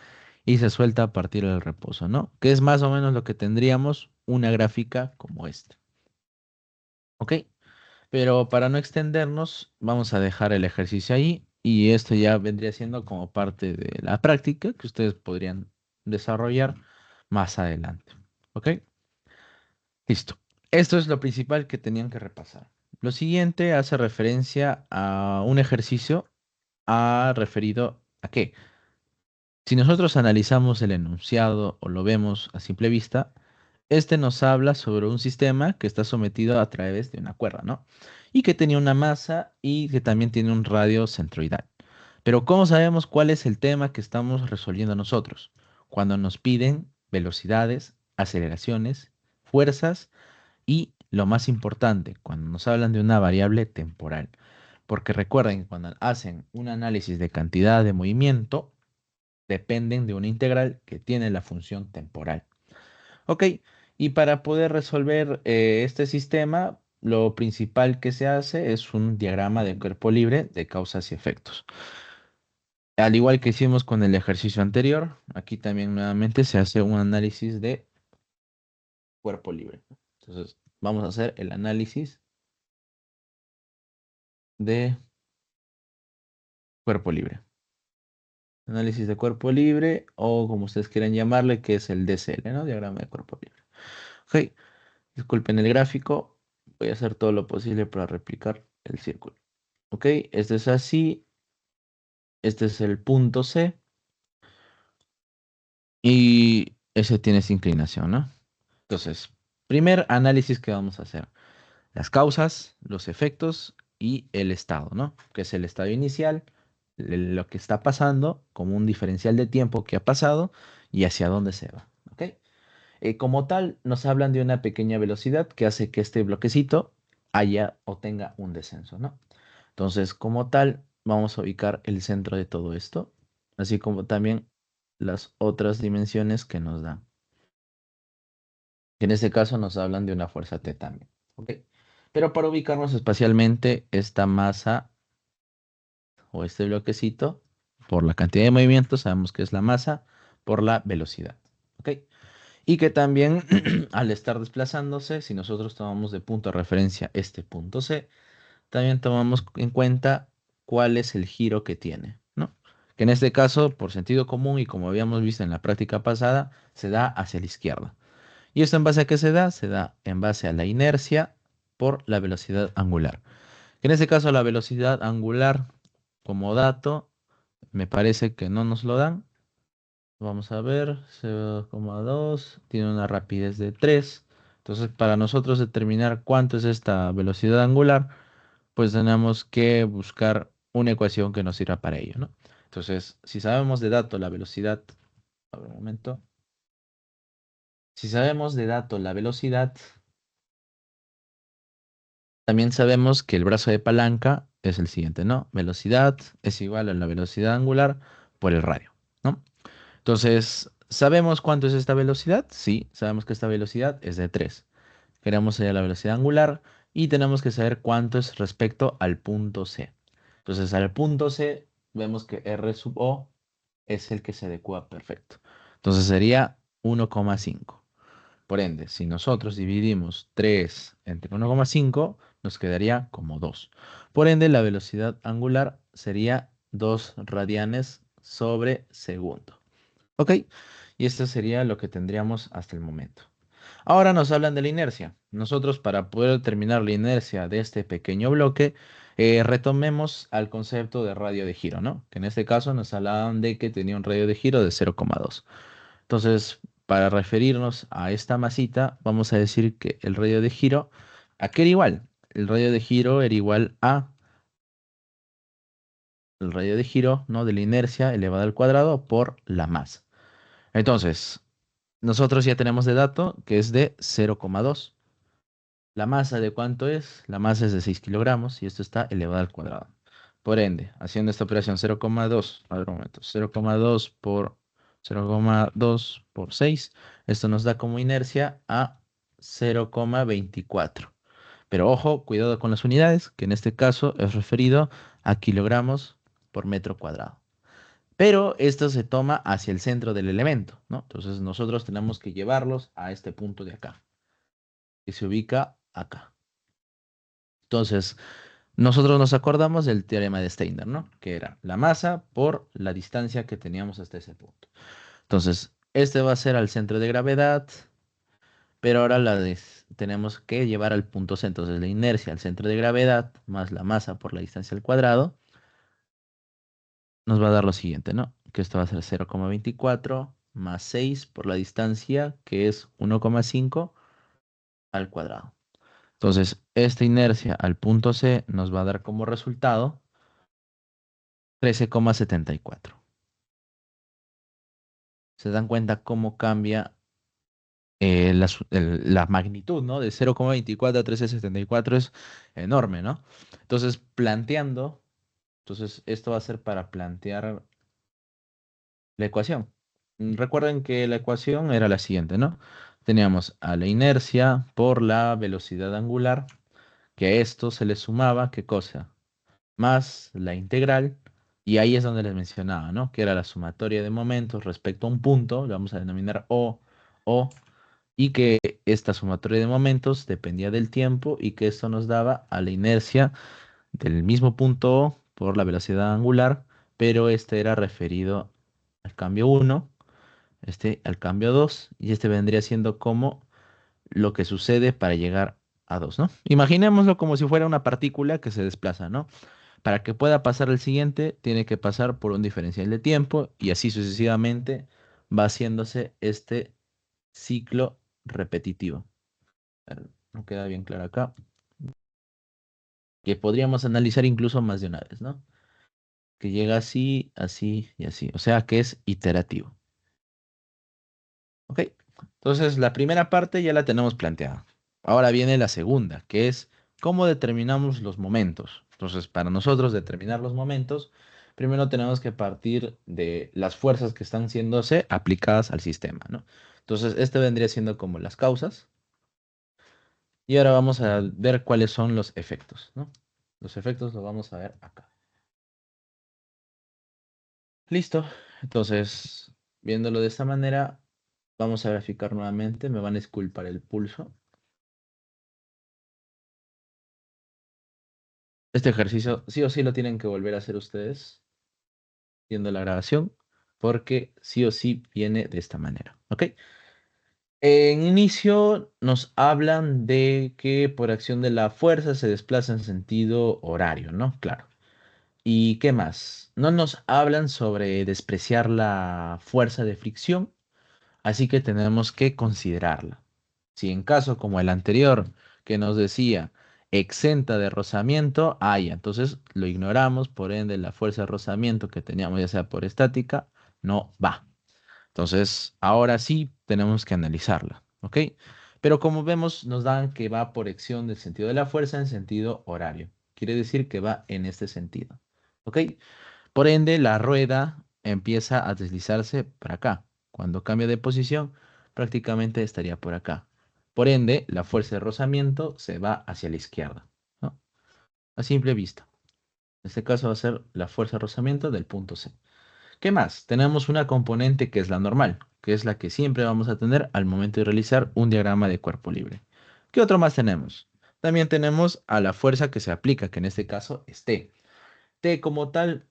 y se suelta a partir del reposo, ¿no? Que es más o menos lo que tendríamos una gráfica como esta. ¿Ok? Pero para no extendernos, vamos a dejar el ejercicio ahí y esto ya vendría siendo como parte de la práctica que ustedes podrían desarrollar más adelante. ¿Ok? Listo. Esto es lo principal que tenían que repasar. Lo siguiente hace referencia a un ejercicio referido a qué. Si nosotros analizamos el enunciado o lo vemos a simple vista, este nos habla sobre un sistema que está sometido a través de una cuerda, ¿no? Y que tenía una masa y que también tiene un radio centroidal. Pero ¿cómo sabemos cuál es el tema que estamos resolviendo nosotros? Cuando nos piden velocidades, aceleraciones, fuerzas y, lo más importante, cuando nos hablan de una variable temporal. Porque recuerden que cuando hacen un análisis de cantidad de movimiento, dependen de una integral que tiene la función temporal. Ok, y para poder resolver este sistema, lo principal que se hace es un diagrama de cuerpo libre de causas y efectos. Al igual que hicimos con el ejercicio anterior, aquí también nuevamente se hace un análisis de cuerpo libre. Entonces, vamos a hacer el análisis de cuerpo libre. Análisis de cuerpo libre o como ustedes quieran llamarle, que es el DCL, ¿no? Diagrama de cuerpo libre. Ok, disculpen el gráfico, voy a hacer todo lo posible para replicar el círculo. Ok, este es así, este es el punto C y ese tiene esa inclinación, ¿no? Entonces, primer análisis que vamos a hacer, las causas, los efectos y el estado, ¿no? Que es el estado inicial, lo que está pasando, como un diferencial de tiempo que ha pasado y hacia dónde se va, ¿ok? Como tal, nos hablan de una pequeña velocidad que hace que este bloquecito haya o tenga un descenso, ¿no? Entonces, como tal, vamos a ubicar el centro de todo esto, así como también las otras dimensiones que nos dan. Que en este caso nos hablan de una fuerza T también, ¿ok? Pero para ubicarnos espacialmente, esta masa o este bloquecito, por la cantidad de movimientos, sabemos que es la masa por la velocidad, ¿ok? Y que también al estar desplazándose, si nosotros tomamos de punto de referencia este punto C, también tomamos en cuenta cuál es el giro que tiene, ¿no? Que en este caso, por sentido común y como habíamos visto en la práctica pasada, se da hacia la izquierda. ¿Y esto en base a qué se da? Se da en base a la inercia por la velocidad angular. Que en este caso la velocidad angular como dato, me parece que no nos lo dan. Vamos a ver, 0,2 tiene una rapidez de 3. Entonces, para nosotros determinar cuánto es esta velocidad angular, pues tenemos que buscar una ecuación que nos sirva para ello, ¿no? Entonces, si sabemos de dato la velocidad, a ver un momento. Si sabemos de dato la velocidad, también sabemos que el brazo de palanca es el siguiente, ¿no? Velocidad es igual a la velocidad angular por el radio, ¿no? Entonces, ¿sabemos cuánto es esta velocidad? Sí, sabemos que esta velocidad es de 3. Queremos hallar la velocidad angular y tenemos que saber cuánto es respecto al punto C. Entonces, al punto C vemos que R sub O es el que se adecua perfecto. Entonces sería 1,5. Por ende, si nosotros dividimos 3 entre 1,5, nos quedaría como 2. Por ende, la velocidad angular sería 2 radianes sobre segundo. ¿Ok? Y esto sería lo que tendríamos hasta el momento. Ahora nos hablan de la inercia. Nosotros, para poder determinar la inercia de este pequeño bloque, retomemos al concepto de radio de giro, ¿no? Que en este caso nos hablaban de que tenía un radio de giro de 0,2. Entonces, para referirnos a esta masita, vamos a decir que el radio de giro, ¿a qué era igual? El radio de giro era igual a el radio de giro, ¿no? De la inercia elevada al cuadrado por la masa. Entonces, nosotros ya tenemos de dato que es de 0,2. ¿La masa de cuánto es? La masa es de 6 kilogramos y esto está elevado al cuadrado. Por ende, haciendo esta operación 0,2, a ver un momento, 0,2 por 0,2 por 6, esto nos da como inercia a 0,24. Pero ojo, cuidado con las unidades, que en este caso es referido a kilogramos por metro cuadrado. Pero esto se toma hacia el centro del elemento, ¿no? Entonces nosotros tenemos que llevarlos a este punto de acá, que se ubica acá. Entonces, nosotros nos acordamos del teorema de Steiner, ¿no? Que era la masa por la distancia que teníamos hasta ese punto. Entonces, este va a ser al centro de gravedad, pero ahora tenemos que llevar al punto C. Entonces, la inercia al centro de gravedad más la masa por la distancia al cuadrado nos va a dar lo siguiente, ¿no? Que esto va a ser 0,24 más 6 por la distancia, que es 1,5 al cuadrado. Entonces, esta inercia al punto C nos va a dar como resultado 13,74. Se dan cuenta cómo cambia la magnitud, ¿no? De 0,24 a 13,74 es enorme, ¿no? Entonces, entonces esto va a ser para plantear la ecuación. Recuerden que la ecuación era la siguiente, ¿no? Teníamos a la inercia por la velocidad angular, que a esto se le sumaba, ¿qué cosa? Más la integral, y ahí es donde les mencionaba, ¿no? Que era la sumatoria de momentos respecto a un punto, lo vamos a denominar O, y que esta sumatoria de momentos dependía del tiempo y que esto nos daba a la inercia del mismo punto O por la velocidad angular, pero este era referido al cambio 1, este al cambio 2, y este vendría siendo como lo que sucede para llegar a 2, ¿no? Imaginémoslo como si fuera una partícula que se desplaza, ¿no? Para que pueda pasar al siguiente, tiene que pasar por un diferencial de tiempo y así sucesivamente va haciéndose este ciclo repetitivo. No queda bien claro acá. Que podríamos analizar incluso más de una vez, ¿no? Que llega así, así y así. O sea que es iterativo. ¿Ok? Entonces la primera parte ya la tenemos planteada. Ahora viene la segunda, que es cómo determinamos los momentos. Entonces, para nosotros determinar los momentos, primero tenemos que partir de las fuerzas que están siéndose aplicadas al sistema, ¿no? Entonces, este vendría siendo como las causas. Y ahora vamos a ver cuáles son los efectos, ¿no? Los efectos los vamos a ver acá. Listo. Entonces, viéndolo de esta manera, vamos a graficar nuevamente. Me van a disculpar el pulso. Este ejercicio sí o sí lo tienen que volver a hacer ustedes viendo la grabación, porque sí o sí viene de esta manera. ¿Ok? En inicio nos hablan de que por acción de la fuerza se desplaza en sentido horario, ¿no? Claro. ¿Y qué más? No nos hablan sobre despreciar la fuerza de fricción, así que tenemos que considerarla. Si en caso como el anterior que nos decía exenta de rozamiento, ya. Entonces lo ignoramos, por ende la fuerza de rozamiento que teníamos, ya sea por estática, no va. Entonces, ahora sí tenemos que analizarla, ¿ok? Pero como vemos, nos dan que va por acción del sentido de la fuerza en sentido horario. Quiere decir que va en este sentido, ¿ok? Por ende, la rueda empieza a deslizarse para acá. Cuando cambia de posición, prácticamente estaría por acá. Por ende, la fuerza de rozamiento se va hacia la izquierda, ¿no? A simple vista. En este caso va a ser la fuerza de rozamiento del punto C. ¿Qué más? Tenemos una componente que es la normal, que es la que siempre vamos a tener al momento de realizar un diagrama de cuerpo libre. ¿Qué otro más tenemos? También tenemos a la fuerza que se aplica, que en este caso es T. T como tal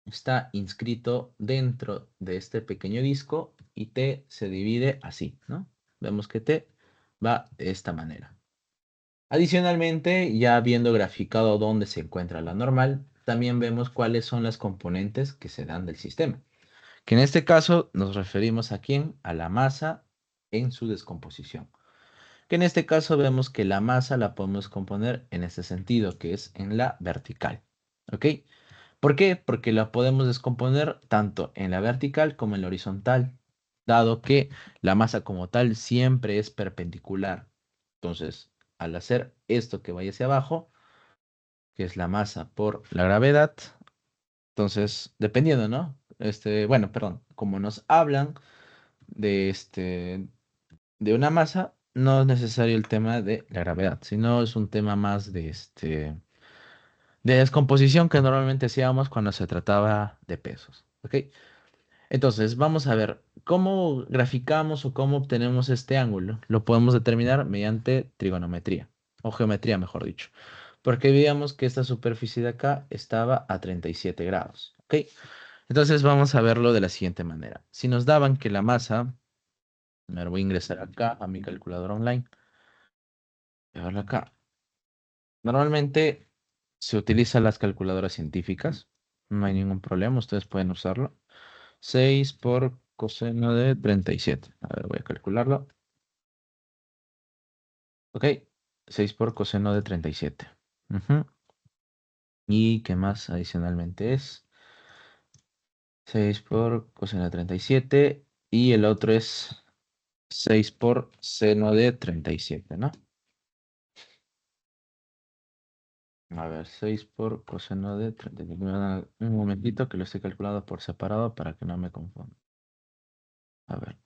está inscrito dentro de este pequeño disco y T se divide así, ¿no? Vemos que T va de esta manera. Adicionalmente, ya habiendo graficado dónde se encuentra la normal, también vemos cuáles son las componentes que se dan del sistema. Que en este caso nos referimos a quién, a la masa en su descomposición. Que en este caso vemos que la masa la podemos componer en este sentido, que es en la vertical. ¿Ok? ¿Por qué? Porque la podemos descomponer tanto en la vertical como en la horizontal, dado que la masa como tal siempre es perpendicular. Entonces, al hacer esto que vaya hacia abajo, que es la masa por la gravedad, entonces, dependiendo, ¿no? Bueno, perdón, como nos hablan de una masa, no es necesario el tema de la gravedad, sino es un tema más de descomposición que normalmente hacíamos cuando se trataba de pesos. ¿Ok? Entonces, vamos a ver cómo graficamos o cómo obtenemos este ángulo. Lo podemos determinar mediante trigonometría, o geometría, mejor dicho. Porque veíamos que esta superficie de acá estaba a 37 grados. ¿Ok? Entonces, vamos a verlo de la siguiente manera. Si nos daban que la masa, me voy a ingresar acá a mi calculadora online, voy a verlo acá. Normalmente se utilizan las calculadoras científicas. No hay ningún problema, ustedes pueden usarlo. 6 por coseno de 37. A ver, voy a calcularlo. Ok, 6 por coseno de 37. Ujú. ¿Y qué más adicionalmente es? 6 por coseno de 37. Y el otro es 6 por seno de 37, ¿no? A ver, 6 por coseno de 37. Un momentito que lo estoy calculando por separado para que no me confunda. A ver.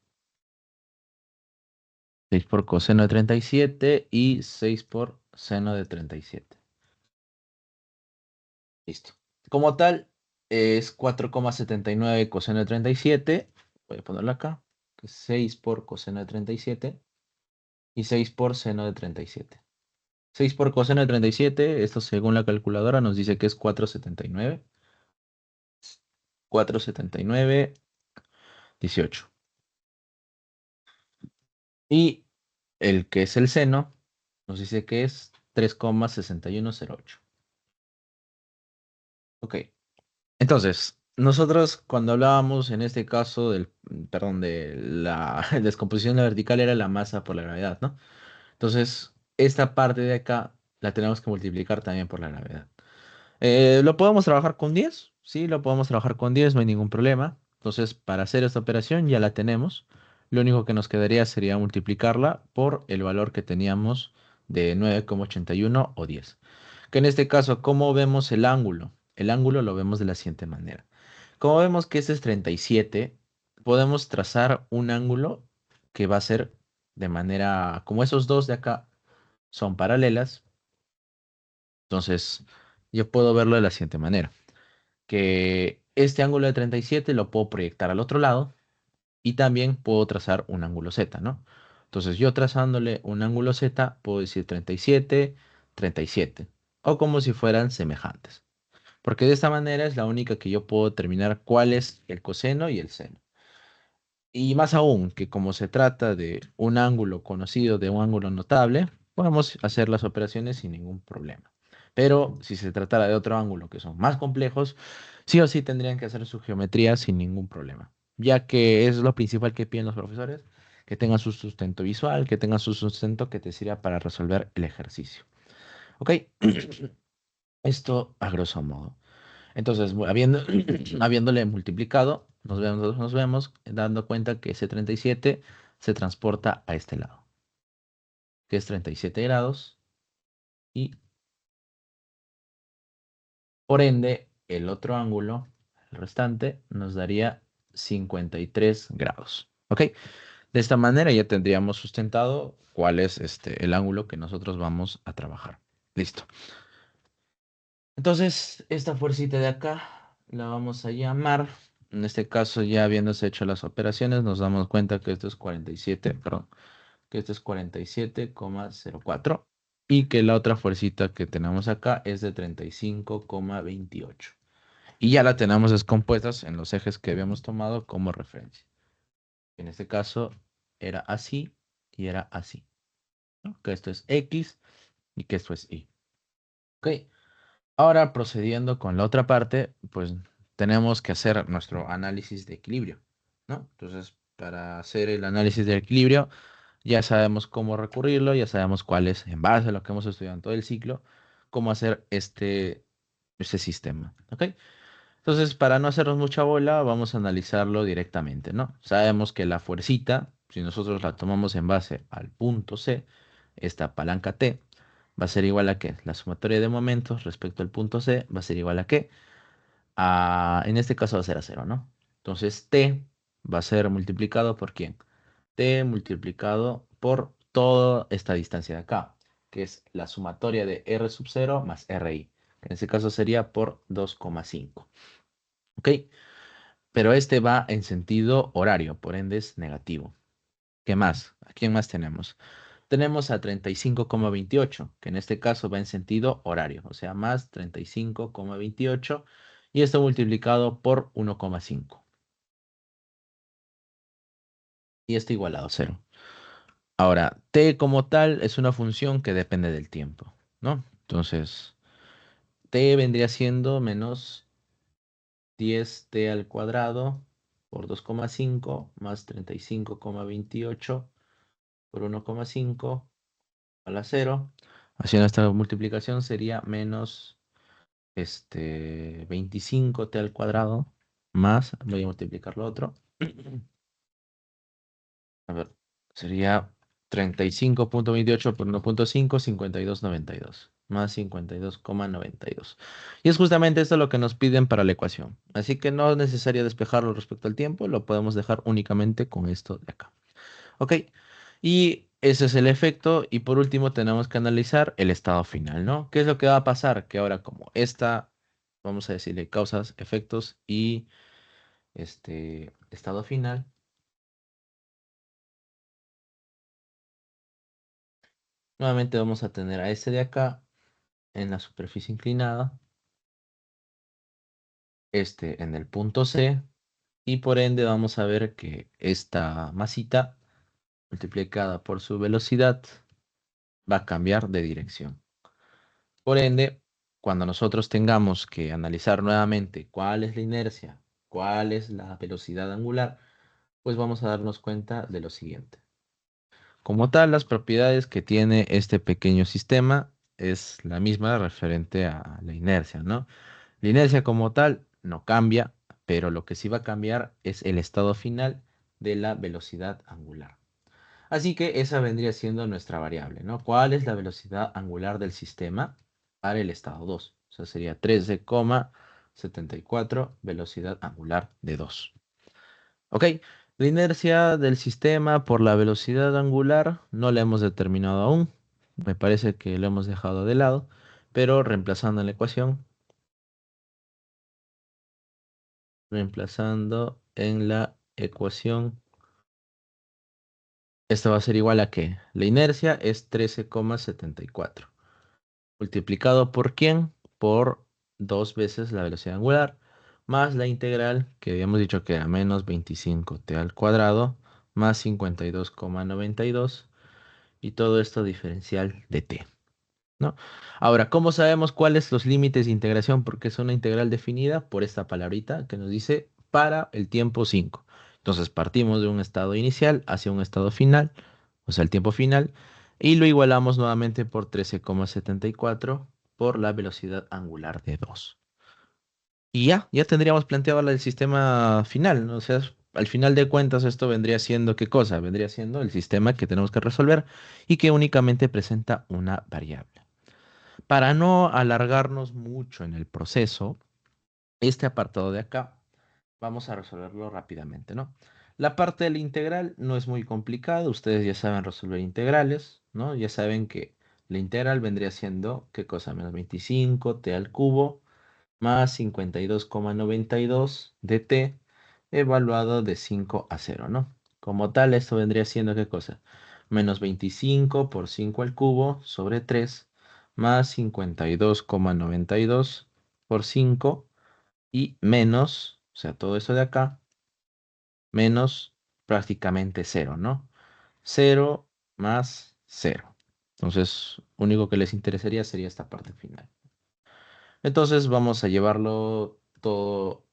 6 por coseno de 37 y 6 por seno de 37. Listo. Como tal, es 4,79 coseno de 37. Voy a ponerlo acá. Que es 6 por coseno de 37 y 6 por seno de 37. 6 por coseno de 37, esto según la calculadora nos dice que es 4,79. 4,79, 18. Y el que es el seno nos dice que es 3,6108. Ok. Entonces, nosotros cuando hablábamos en este caso perdón, de la descomposición de la vertical era la masa por la gravedad, ¿no? Entonces, esta parte de acá la tenemos que multiplicar también por la gravedad. ¿Lo podemos trabajar con 10? Sí, lo podemos trabajar con 10, no hay ningún problema. Entonces, para hacer esta operación ya la tenemos. Lo único que nos quedaría sería multiplicarla por el valor que teníamos de 9,81 o 10. Que en este caso, ¿cómo vemos el ángulo? El ángulo lo vemos de la siguiente manera. Como vemos que este es 37, podemos trazar un ángulo que va a ser de manera, como esos dos de acá son paralelas, entonces yo puedo verlo de la siguiente manera, que este ángulo de 37 lo puedo proyectar al otro lado y también puedo trazar un ángulo Z, ¿no? Entonces yo trazándole un ángulo Z puedo decir 37, 37, o como si fueran semejantes. Porque de esta manera es la única que yo puedo determinar cuál es el coseno y el seno. Y más aún, que como se trata de un ángulo conocido, de un ángulo notable, podemos hacer las operaciones sin ningún problema. Pero si se tratara de otro ángulo que son más complejos, sí o sí tendrían que hacer su geometría sin ningún problema, ya que es lo principal que piden los profesores, que tengan su sustento visual, que tengan su sustento que te sirva para resolver el ejercicio. Ok, esto a grosso modo. Entonces, habiéndole multiplicado, nos vemos dando cuenta que ese 37 se transporta a este lado, que es 37 grados, y por ende, el otro ángulo, el restante, nos daría 53 grados. ¿Ok? De esta manera ya tendríamos sustentado cuál es el ángulo que nosotros vamos a trabajar. Listo. Entonces, esta fuercita de acá la vamos a llamar. En este caso, ya habiéndose hecho las operaciones, nos damos cuenta que esto es 47, perdón, que esto es 47,04 y que la otra fuercita que tenemos acá es de 35,28. Y ya la tenemos descompuestas en los ejes que habíamos tomado como referencia. En este caso era así y era así, ¿no? Que esto es X y que esto es Y. Ok. Ahora procediendo con la otra parte, pues tenemos que hacer nuestro análisis de equilibrio, ¿no? Entonces, para hacer el análisis de equilibrio, ya sabemos cómo recurrirlo, ya sabemos cuál es, en base a lo que hemos estudiado en todo el ciclo, cómo hacer este sistema, ¿ok? Entonces, para no hacernos mucha bola, vamos a analizarlo directamente, ¿no? Sabemos que la fuercita, si nosotros la tomamos en base al punto C, esta palanca T, va a ser igual a qué? La sumatoria de momentos respecto al punto C va a ser igual a qué? En este caso va a ser a cero, ¿no? Entonces, T va a ser multiplicado por ¿quién? T multiplicado por toda esta distancia de acá, que es la sumatoria de R sub 0 más RI, que en este caso sería por 2,5. ¿Ok? Pero este va en sentido horario, por ende es negativo. ¿Qué más? ¿A quién más tenemos? Tenemos a 35,28, que en este caso va en sentido horario, o sea, más 35,28, y esto multiplicado por 1,5. Y esto igualado a cero. Ahora, t como tal es una función que depende del tiempo, ¿no? Entonces, t vendría siendo menos 10t al cuadrado por 2,5 más 35,28 por 1,5 a la cero. Haciendo esta multiplicación sería menos 25t al cuadrado más, voy a multiplicar lo otro. A ver, sería 35,28 por 1,5, 52,92. Más 52,92. Y es justamente esto lo que nos piden para la ecuación. Así que no es necesario despejarlo respecto al tiempo, lo podemos dejar únicamente con esto de acá. Ok, y ese es el efecto. Y por último tenemos que analizar el estado final, ¿no? ¿Qué es lo que va a pasar? Que ahora como esta, vamos a decirle causas, efectos y estado final, nuevamente vamos a tener a este de acá en la superficie inclinada, este en el punto C, y por ende vamos a ver que esta masita multiplicada por su velocidad va a cambiar de dirección. Por ende, cuando nosotros tengamos que analizar nuevamente cuál es la inercia, cuál es la velocidad angular, pues vamos a darnos cuenta de lo siguiente. Como tal, las propiedades que tiene este pequeño sistema es la misma referente a la inercia, ¿no? La inercia como tal no cambia, pero lo que sí va a cambiar es el estado final de la velocidad angular. Así que esa vendría siendo nuestra variable, ¿no? ¿Cuál es la velocidad angular del sistema para el estado 2? O sea, sería 13,74 velocidad angular de 2. ¿Ok? La inercia del sistema por la velocidad angular no la hemos determinado aún. Me parece que lo hemos dejado de lado, pero reemplazando en la ecuación, esto va a ser igual a que la inercia es 13,74. Multiplicado por quién? Por dos veces la velocidad angular, más la integral, que habíamos dicho que era menos 25t al cuadrado, más 52,92, y todo esto diferencial de t, ¿no? Ahora, ¿cómo sabemos cuáles los límites de integración? Porque es una integral definida por esta palabrita que nos dice para el tiempo 5. Entonces partimos de un estado inicial hacia un estado final, o sea, el tiempo final, Y lo igualamos nuevamente por 13,74 por la velocidad angular de 2. Y ya tendríamos planteado el sistema final, ¿no? O sea, al final de cuentas esto vendría siendo ¿qué cosa? Vendría siendo el sistema que tenemos que resolver y que únicamente presenta una variable. Para no alargarnos mucho en el proceso, este apartado de acá vamos a resolverlo rápidamente, ¿no? La parte del integral no es muy complicada, ustedes ya saben resolver integrales, ¿no? Ya saben que la integral vendría siendo, ¿qué cosa? Menos 25 t al cubo más 52,92 de t evaluado de 5 a 0, ¿no? Como tal, esto vendría siendo, ¿qué cosa? Menos 25 por 5 al cubo sobre 3 más 52,92 por 5 y menos, o sea, todo eso de acá, menos prácticamente cero, ¿no? Cero más cero. Entonces, único que les interesaría sería esta parte final. Entonces, vamos a llevarlo todo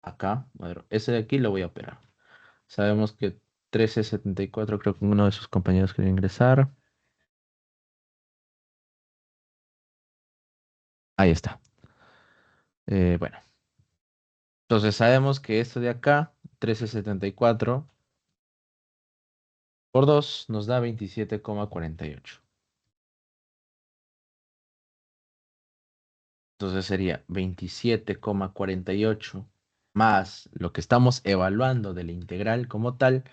acá. A ver, ese de aquí lo voy a operar. Sabemos que 1374, creo que uno de sus compañeros quiere ingresar. Ahí está. Bueno, entonces sabemos que esto de acá, 1374 por 2 nos da 27,48. Entonces sería 27,48 más lo que estamos evaluando de la integral como tal.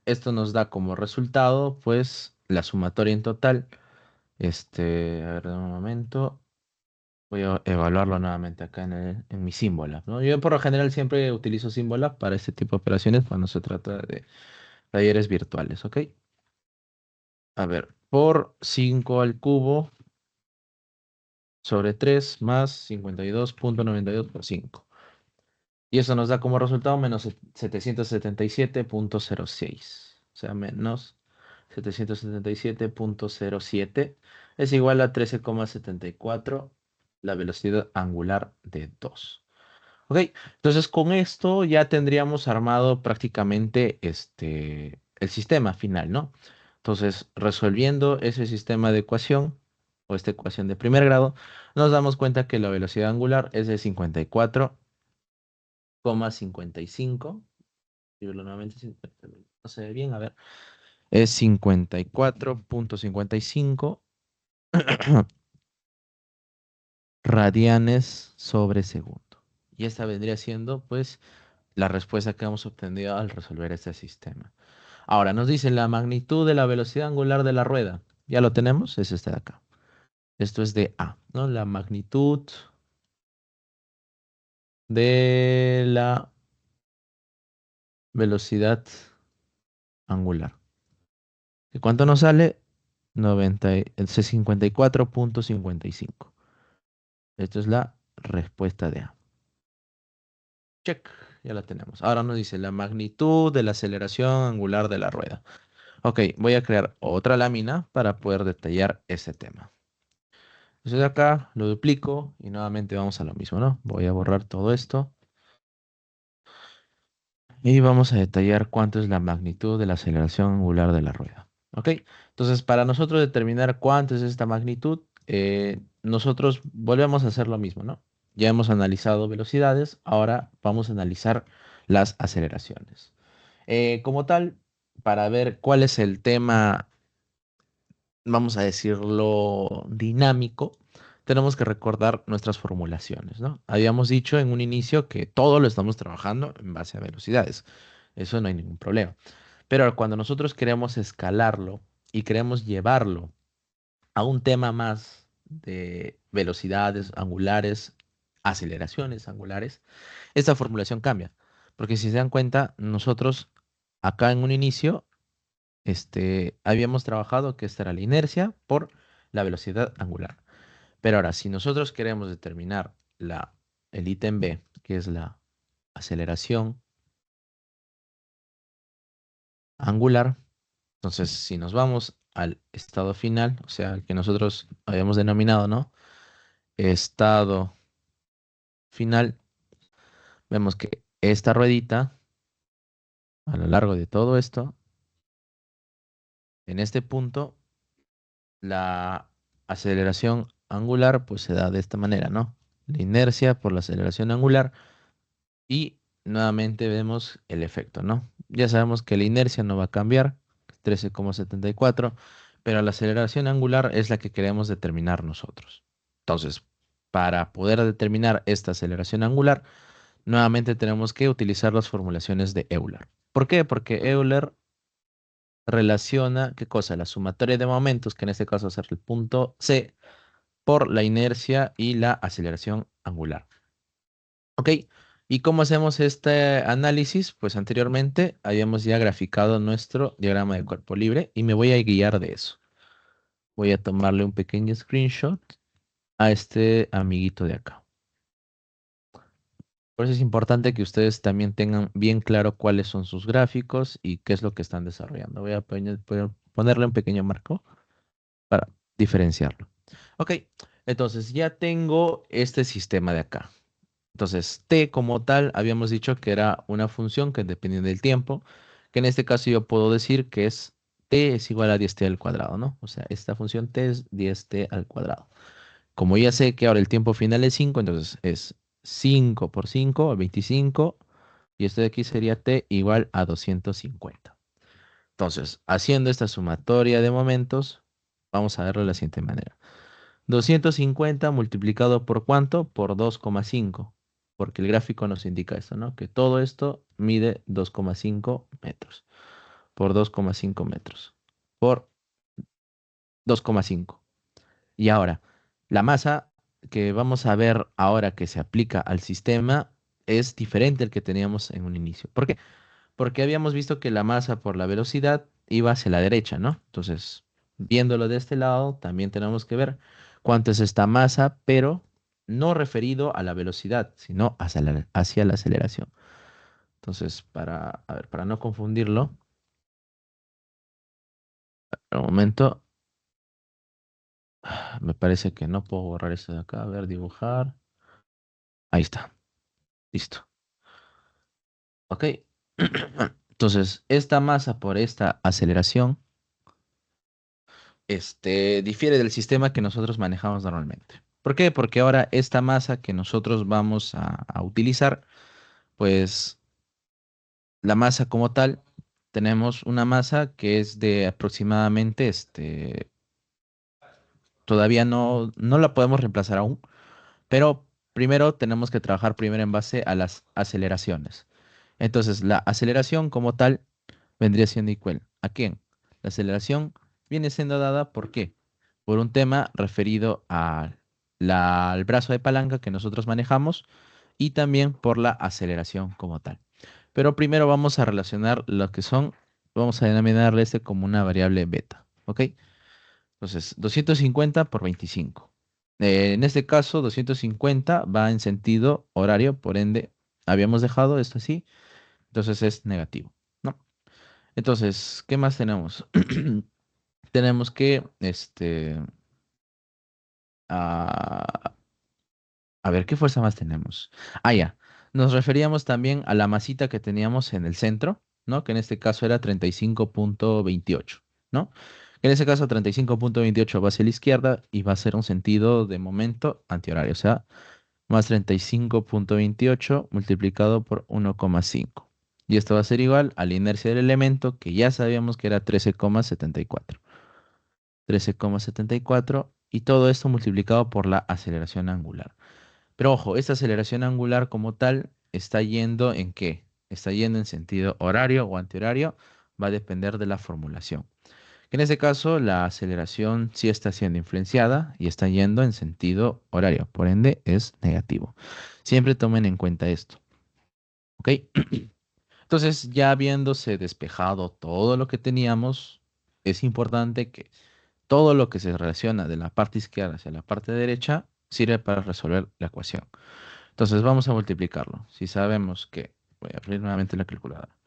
Esto nos da como resultado, pues, la sumatoria en total. A ver, un momento. Voy a evaluarlo nuevamente acá en mi símbolo, ¿no? Yo por lo general siempre utilizo símbolos para este tipo de operaciones cuando se trata de talleres virtuales, ¿ok? A ver, por 5 al cubo sobre 3 más 52,92 por 5. Y eso nos da como resultado menos 777,06. O sea, menos 777,07 es igual a 13,74 la velocidad angular de 2. Ok, entonces con esto ya tendríamos armado prácticamente el sistema final, ¿no? Entonces, resolviendo ese sistema de ecuación o esta ecuación de primer grado, nos damos cuenta que la velocidad angular es de 54,55. Escribirlo nuevamente, no se ve bien, a ver. Es 54,55 radianes sobre segundo. Y esta vendría siendo, pues, la respuesta que hemos obtenido al resolver este sistema. Ahora nos dice la magnitud de la velocidad angular de la rueda. ¿Ya lo tenemos? Es este de acá. Esto es de A, ¿no? La magnitud de la velocidad angular. ¿Y cuánto nos sale? 54,55. Esto es la respuesta de A. Check, ya la tenemos. Ahora nos dice la magnitud de la aceleración angular de la rueda. Ok, voy a crear otra lámina para poder detallar ese tema. Entonces acá lo duplico y nuevamente vamos a lo mismo, ¿no? Voy a borrar todo esto y vamos a detallar cuánto es la magnitud de la aceleración angular de la rueda. ¿Ok? Entonces, para nosotros determinar cuánto es esta magnitud, nosotros volvemos a hacer lo mismo, ¿no? Ya hemos analizado velocidades, ahora vamos a analizar las aceleraciones. Como tal, para ver cuál es el tema, vamos a decirlo, dinámico, tenemos que recordar nuestras formulaciones, ¿no? Habíamos dicho en un inicio que todo lo estamos trabajando en base a velocidades. Eso no hay ningún problema. Pero cuando nosotros queremos escalarlo y queremos llevarlo a un tema más de velocidades angulares, aceleraciones angulares, esta formulación cambia. Porque si se dan cuenta, nosotros acá en un inicio habíamos trabajado que esta era la inercia por la velocidad angular. Pero ahora, si nosotros queremos determinar el ítem B, que es la aceleración angular, entonces si nos vamos al estado final, o sea, el que nosotros habíamos denominado, ¿no? Estado final, vemos que esta ruedita, a lo largo de todo esto, en este punto, La aceleración angular pues se da de esta manera, ¿no? La inercia por la aceleración angular y nuevamente vemos el efecto, ¿no? Ya sabemos que la inercia no va a cambiar, 13,74, pero la aceleración angular es la que queremos determinar nosotros. Entonces, para poder determinar esta aceleración angular, nuevamente tenemos que utilizar las formulaciones de Euler. ¿Por qué? Porque Euler relaciona, ¿qué cosa? La sumatoria de momentos, que en este caso va a ser el punto C, por la inercia y la aceleración angular. ¿Ok? ¿Y cómo hacemos este análisis? Pues anteriormente habíamos ya graficado nuestro diagrama de cuerpo libre y me voy a guiar de eso. Voy a tomarle un pequeño screenshot a este amiguito de acá. Por eso es importante que ustedes también tengan bien claro cuáles son sus gráficos y qué es lo que están desarrollando. Voy a ponerle un pequeño marco para diferenciarlo. Ok, entonces ya tengo este sistema de acá. Entonces, t como tal, habíamos dicho que era una función que depende del tiempo, que en este caso yo puedo decir que es t es igual a 10t al cuadrado, ¿no? O sea, esta función t es 10t al cuadrado. Como ya sé que ahora el tiempo final es 5, entonces es 5 por 5, 25, y esto de aquí sería t igual a 250. Entonces, haciendo esta sumatoria de momentos, vamos a verlo de la siguiente manera. 250 multiplicado por ¿cuánto? Por 2,5, porque el gráfico nos indica esto, ¿no? Que todo esto mide 2,5 metros, por 2,5 metros, por 2,5. Y ahora, la masa que vamos a ver ahora que se aplica al sistema es diferente al que teníamos en un inicio. ¿Por qué? Porque habíamos visto que la masa por la velocidad iba hacia la derecha, ¿no? Entonces, viéndolo de este lado, también tenemos que ver cuánto es esta masa, pero no referido a la velocidad, sino hacia la aceleración. Entonces, a ver, para no confundirlo, por un momento, me parece que no puedo borrar esto de acá. A ver, dibujar. Ahí está, listo. ¿Ok? Entonces, esta masa por esta aceleración difiere del sistema que nosotros manejamos normalmente. ¿Por qué? Porque ahora esta masa que nosotros vamos a utilizar, pues la masa como tal, tenemos una masa que es de aproximadamente, todavía no la podemos reemplazar aún, pero primero tenemos que trabajar primero en base a las aceleraciones. Entonces, la aceleración como tal vendría siendo igual. ¿A quién? La aceleración viene siendo dada ¿por qué? Por un tema referido al brazo de palanca que nosotros manejamos y también por la aceleración como tal. Pero primero vamos a relacionar lo que son, vamos a denominarle como una variable beta, ¿ok? Entonces, 250 por 25. En este caso, 250 va en sentido horario, por ende, habíamos dejado esto así, entonces es negativo, ¿no? Entonces, ¿qué más tenemos? Tenemos que, a, a ver, ¿qué fuerza más tenemos? Ah, ya. Nos referíamos también a la masita que teníamos en el centro, ¿no? Que en este caso era 35,28, ¿no? En ese caso, 35,28 va hacia la izquierda y va a ser un sentido de momento antihorario, o sea, más 35,28 multiplicado por 1,5. Y esto va a ser igual a la inercia del elemento que ya sabíamos que era 13,74. 13,74 y todo esto multiplicado por la aceleración angular. Pero ojo, esta aceleración angular como tal está yendo ¿en qué? Está yendo en sentido horario o antihorario, va a depender de la formulación. En este caso, la aceleración sí está siendo influenciada y está yendo en sentido horario, por ende es negativo. Siempre tomen en cuenta esto, ¿ok? Entonces, ya habiéndose despejado todo lo que teníamos, es importante que todo lo que se relaciona de la parte izquierda hacia la parte derecha sirve para resolver la ecuación. Entonces vamos a multiplicarlo. Si sabemos que, voy a abrir nuevamente la calculadora,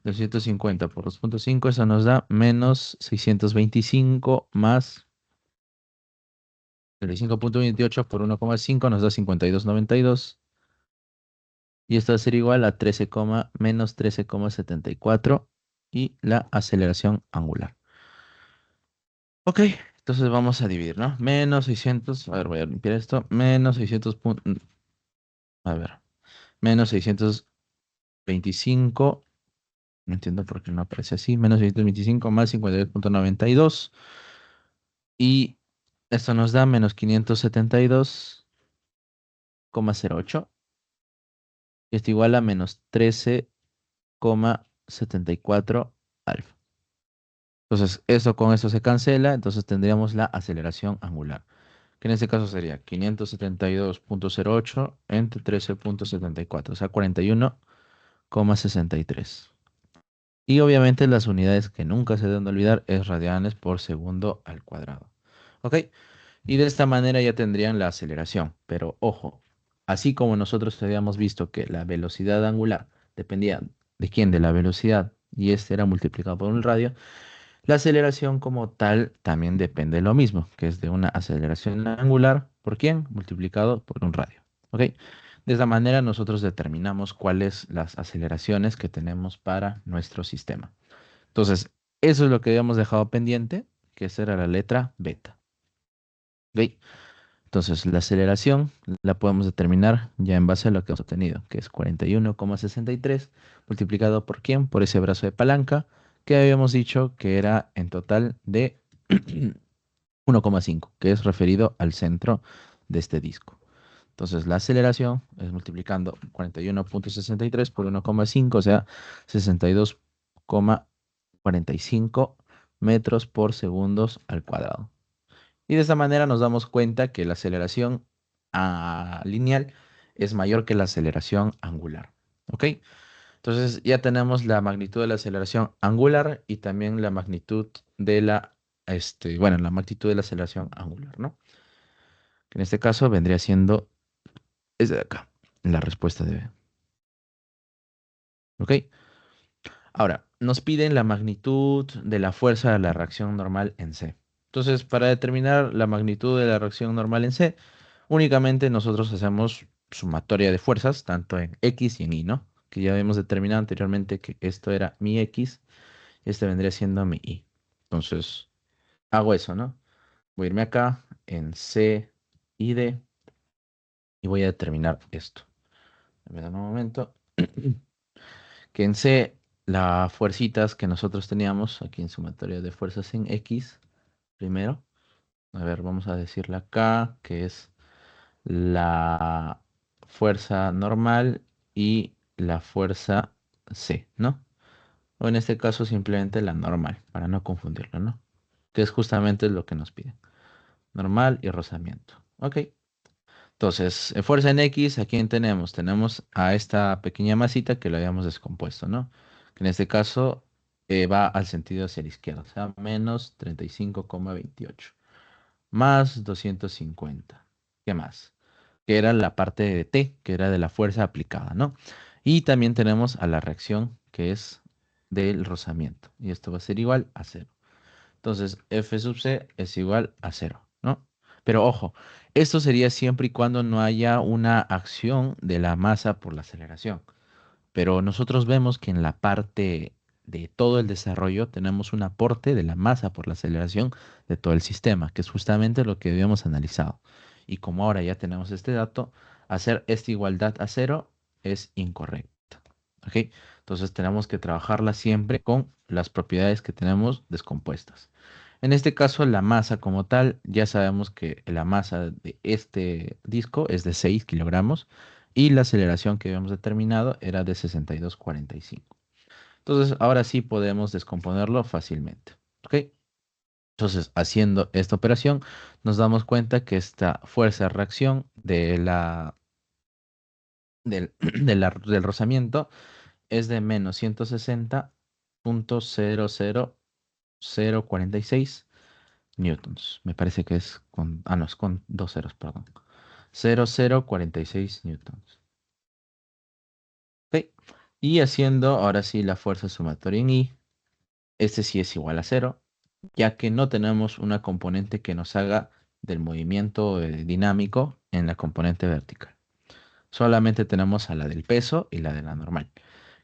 250 por 2,5, eso nos da menos 625 más 35,28 por 1,5 nos da 52,92. Y esto va a ser igual a menos 13,74 y la aceleración angular. Ok, Entonces vamos a dividir, ¿no? Menos 600, a ver, voy a limpiar esto. Menos 600 a ver, menos 625. No entiendo por qué no aparece así. Menos 625 más 52,92. Y esto nos da menos 572,08. Y esto igual a menos 13,74 alfa. Entonces, eso con eso se cancela. Entonces tendríamos la aceleración angular, que en este caso sería 572,08 entre 13,74, o sea, 41,63. Y obviamente las unidades que nunca se deben olvidar es radianes por segundo al cuadrado. ¿Ok? Y de esta manera ya tendrían la aceleración. Pero ojo, así como nosotros habíamos visto que la velocidad angular dependía de quién, de la velocidad, y este era multiplicado por un radio, la aceleración como tal también depende de lo mismo, que es de una aceleración angular por quién, multiplicado por un radio. ¿Ok? De esta manera nosotros determinamos cuáles las aceleraciones que tenemos para nuestro sistema. Entonces, eso es lo que habíamos dejado pendiente, que esa era la letra beta. ¿Ok? Entonces, la aceleración la podemos determinar ya en base a lo que hemos obtenido, que es 41,63 multiplicado por quién, por ese brazo de palanca, que habíamos dicho que era en total de 1,5, que es referido al centro de este disco. Entonces, la aceleración es multiplicando 41,63 por 1,5, o sea, 62,45 metros por segundos al cuadrado. Y de esta manera nos damos cuenta que la aceleración lineal es mayor que la aceleración angular. ¿Ok? Entonces ya tenemos la magnitud de la aceleración angular y también la magnitud de bueno, la magnitud de la aceleración angular, ¿no? Que en este caso vendría siendo esta de acá, la respuesta de B. ¿Ok? Ahora, nos piden la magnitud de la fuerza de la reacción normal en C. Entonces, para determinar la magnitud de la reacción normal en C, únicamente nosotros hacemos sumatoria de fuerzas, tanto en X y en Y, ¿no? Que ya habíamos determinado anteriormente que esto era mi X, y este vendría siendo mi Y. Entonces, hago eso, ¿no? Voy a irme acá en C y D y voy a determinar esto. Me da un momento. Que en C, las fuercitas que nosotros teníamos aquí en sumatoria de fuerzas en X, primero. A ver, vamos a decirle acá que es la fuerza normal y la fuerza C, ¿no? O en este caso simplemente la normal, para no confundirlo, ¿no? Que es justamente lo que nos piden. Normal y rozamiento. Ok. Entonces, fuerza en X, ¿a quién tenemos? Tenemos a esta pequeña masita que lo habíamos descompuesto, ¿no? Que en este caso va al sentido hacia la izquierda, o sea, menos 35,28 más 250. ¿Qué más? Que era la parte de T, que era de la fuerza aplicada, ¿no? Y también tenemos a la reacción, que es del rozamiento. Y esto va a ser igual a cero. Entonces, F sub C es igual a cero, ¿no? Pero ojo, esto sería siempre y cuando no haya una acción de la masa por la aceleración. Pero nosotros vemos que en la parte de todo el desarrollo tenemos un aporte de la masa por la aceleración de todo el sistema, que es justamente lo que habíamos analizado. Y como ahora ya tenemos este dato, hacer esta igualdad a cero es incorrecto. ¿Ok? Entonces tenemos que trabajarla siempre con las propiedades que tenemos descompuestas. En este caso, la masa como tal, ya sabemos que la masa de este disco es de 6 kilogramos y la aceleración que habíamos determinado era de 62,45. Entonces, ahora sí podemos descomponerlo fácilmente. ¿Ok? Entonces, haciendo esta operación, nos damos cuenta que esta fuerza de reacción del rozamiento es de menos 160,00046 newtons. Me parece que es con, no, es con dos ceros, perdón. 0046 newtons. Ok. Y haciendo ahora sí la fuerza sumatoria en I, este sí es igual a cero, ya que no tenemos una componente que nos haga del movimiento dinámico en la componente vertical. Solamente tenemos a la del peso y la de la normal,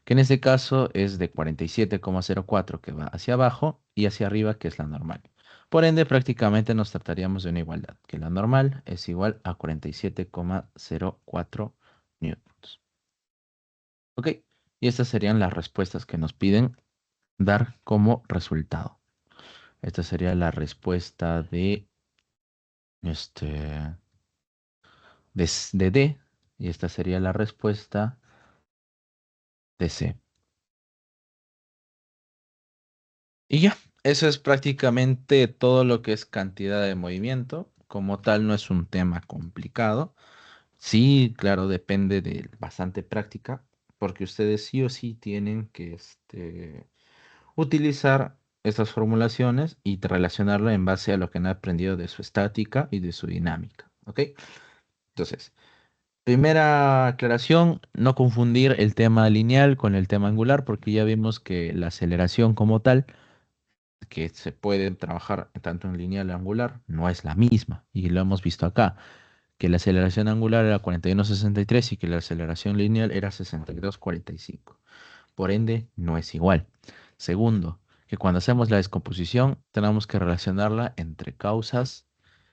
que en este caso es de 47,04 que va hacia abajo y hacia arriba que es la normal. Por ende, prácticamente nos trataríamos de una igualdad, que la normal es igual a 47,04 newtons. ¿Ok? Y estas serían las respuestas que nos piden dar como resultado. Esta sería la respuesta este, de D y esta sería la respuesta de C. Y ya, eso es prácticamente todo lo que es cantidad de movimiento. Como tal, no es un tema complicado. Sí, claro, depende de bastante práctica, porque ustedes sí o sí tienen que utilizar estas formulaciones y relacionarlo en base a lo que han aprendido de su estática y de su dinámica. ¿Ok? Entonces, primera aclaración, no confundir el tema lineal con el tema angular, porque ya vimos que la aceleración como tal que se pueden trabajar tanto en lineal y angular no es la misma. Y lo hemos visto acá, que la aceleración angular era 41,63 y que la aceleración lineal era 62,45. Por ende, no es igual. Segundo, que cuando hacemos la descomposición tenemos que relacionarla entre causas,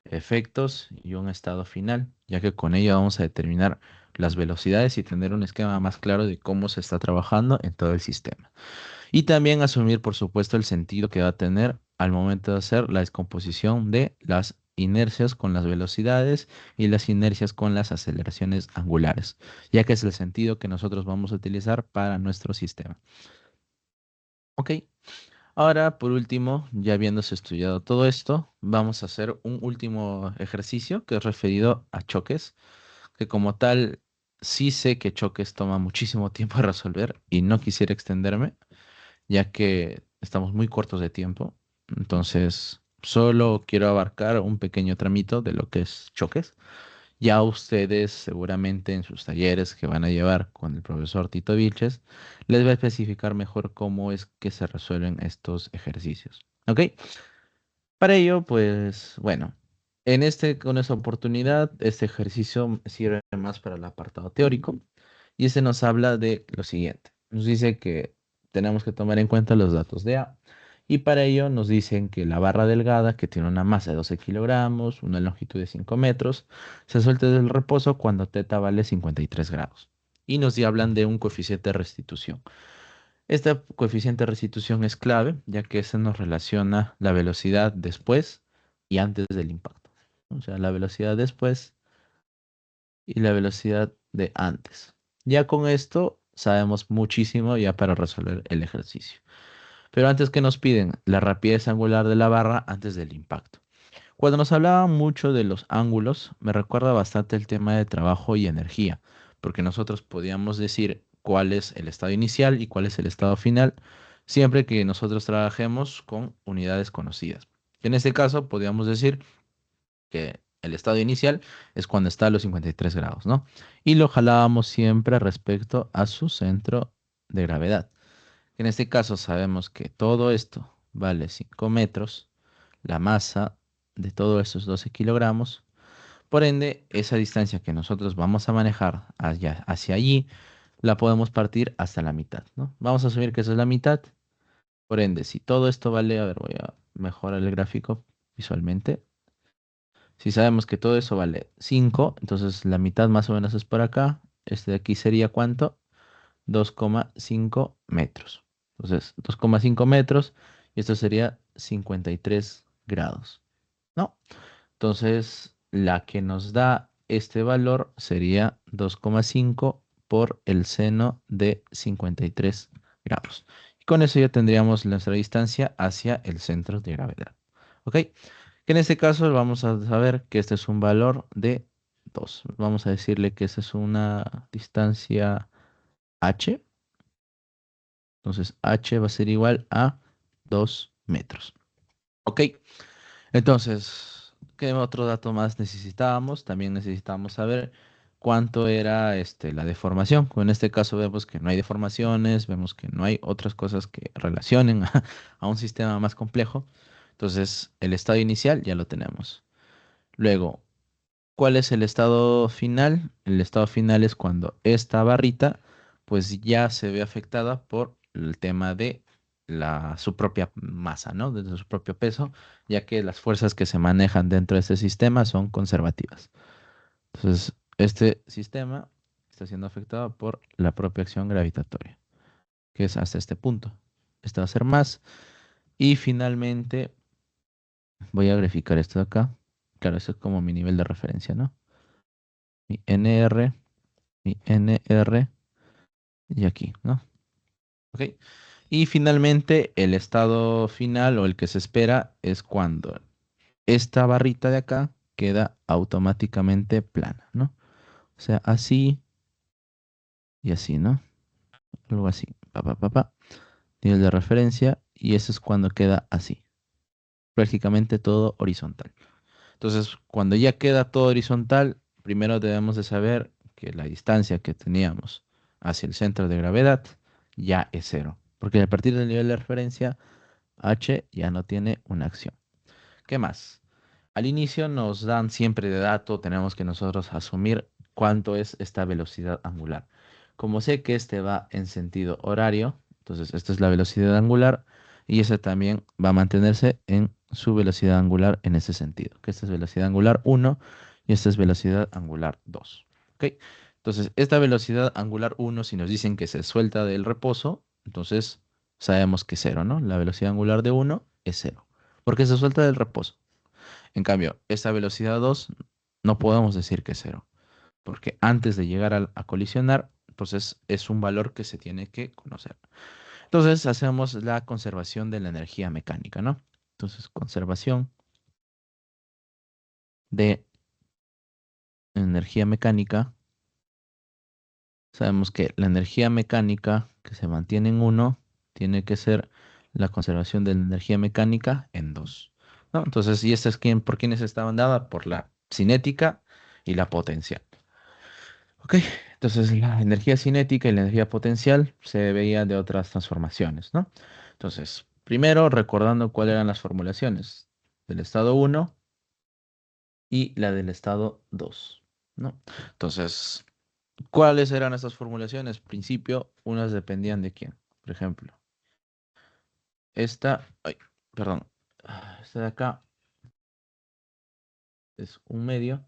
efectos y un estado final, ya que con ello vamos a determinar las velocidades y tener un esquema más claro de cómo se está trabajando en todo el sistema. Y también asumir, por supuesto, el sentido que va a tener al momento de hacer la descomposición de las inercias con las velocidades y las inercias con las aceleraciones angulares, ya que es el sentido que nosotros vamos a utilizar para nuestro sistema. Ok, ahora por último, ya habiéndose estudiado todo esto, vamos a hacer un último ejercicio que es referido a choques, que como tal, sí sé que choques toma muchísimo tiempo de resolver y no quisiera extenderme ya que estamos muy cortos de tiempo. Entonces, solo quiero abarcar un pequeño tramito de lo que es choques. Ya ustedes seguramente en sus talleres que van a llevar con el profesor Tito Vilches, les va a especificar mejor cómo es que se resuelven estos ejercicios. ¿Ok? Para ello, pues bueno, con esta oportunidad, este ejercicio sirve más para el apartado teórico y este nos habla de lo siguiente. Nos dice que tenemos que tomar en cuenta los datos de A y para ello nos dicen que la barra delgada, que tiene una masa de 12 kilogramos, una longitud de 5 metros, se suelta del reposo cuando teta vale 53 grados. Y nos hablan de un coeficiente de restitución. Este coeficiente de restitución es clave, ya que se nos relaciona la velocidad después y antes del impacto. O sea, la velocidad después y la velocidad de antes. Ya con esto sabemos muchísimo ya para resolver el ejercicio. Pero antes que nos piden la rapidez angular de la barra antes del impacto. Cuando nos hablaba mucho de los ángulos, me recuerda bastante el tema de trabajo y energía, porque nosotros podíamos decir cuál es el estado inicial y cuál es el estado final, siempre que nosotros trabajemos con unidades conocidas. En este caso, podríamos decir que el estado inicial es cuando está a los 53 grados, ¿no? Y lo jalábamos siempre respecto a su centro de gravedad. En este caso sabemos que todo esto vale 5 metros, la masa de todos estos 12 kilogramos. Por ende, esa distancia que nosotros vamos a manejar hacia allí, la podemos partir hasta la mitad, ¿no? Vamos a asumir que esa es la mitad. Por ende, si todo esto vale, a ver, voy a mejorar el gráfico visualmente. Si sabemos que todo eso vale 5, entonces la mitad más o menos es por acá. Este de aquí sería ¿cuánto? 2,5 metros. Entonces, 2,5 metros y esto sería 53 grados, ¿no? Entonces, la que nos da este valor sería 2,5 por el seno de 53 grados. Y con eso ya tendríamos nuestra distancia hacia el centro de gravedad. ¿Ok? Que en este caso vamos a saber que este es un valor de 2. Vamos a decirle que esa es una distancia h. Entonces h va a ser igual a 2 metros. Ok, entonces, ¿qué otro dato más necesitábamos? También necesitábamos saber cuánto era la deformación. En este caso vemos que no hay deformaciones, vemos que no hay otras cosas que relacionen a un sistema más complejo. Entonces, el estado inicial ya lo tenemos. Luego, ¿cuál es el estado final? El estado final es cuando esta barrita pues ya se ve afectada por el tema de su propia masa, ¿no? De su propio peso, ya que las fuerzas que se manejan dentro de este sistema son conservativas. Entonces, este sistema está siendo afectado por la propia acción gravitatoria, que es hasta este punto. Este va a ser más. Y finalmente, voy a graficar esto de acá. Claro, eso es como mi nivel de referencia, ¿no? Mi NR, mi NR y aquí, ¿no? Ok. Y finalmente, el estado final o el que se espera es cuando esta barrita de acá queda automáticamente plana, ¿no? O sea, así y así, ¿no? Algo así. Pa, pa, pa, pa. Nivel de referencia y eso es cuando queda así. Prácticamente todo horizontal. Entonces, cuando ya queda todo horizontal, primero debemos de saber que la distancia que teníamos hacia el centro de gravedad ya es cero. Porque a partir del nivel de referencia, H ya no tiene una acción. ¿Qué más? Al inicio nos dan siempre de dato, tenemos que nosotros asumir cuánto es esta velocidad angular. Como sé que este va en sentido horario, entonces esta es la velocidad angular y esa también va a mantenerse en su velocidad angular en ese sentido, que esta es velocidad angular 1 y esta es velocidad angular 2. ¿Ok? Entonces, esta velocidad angular 1, si nos dicen que se suelta del reposo, entonces sabemos que es cero, ¿no? La velocidad angular de 1 es cero, porque se suelta del reposo. En cambio, esta velocidad 2 no podemos decir que es cero, porque antes de llegar a colisionar, pues es un valor que se tiene que conocer. Entonces hacemos la conservación de la energía mecánica, ¿no? Entonces, conservación de energía mecánica. Sabemos que la energía mecánica que se mantiene en 1 tiene que ser la conservación de la energía mecánica en 2, ¿no? Entonces, ¿y esta es por quiénes estaban dada? Por la cinética y la potencial. Ok, entonces la energía cinética y la energía potencial se veía de otras transformaciones, ¿no? Entonces, primero recordando cuáles eran las formulaciones del estado 1 y la del estado 2, ¿no? Entonces, ¿cuáles eran estas formulaciones? Principio, unas dependían de quién. Por ejemplo, esta, ay, perdón, esta de acá es un medio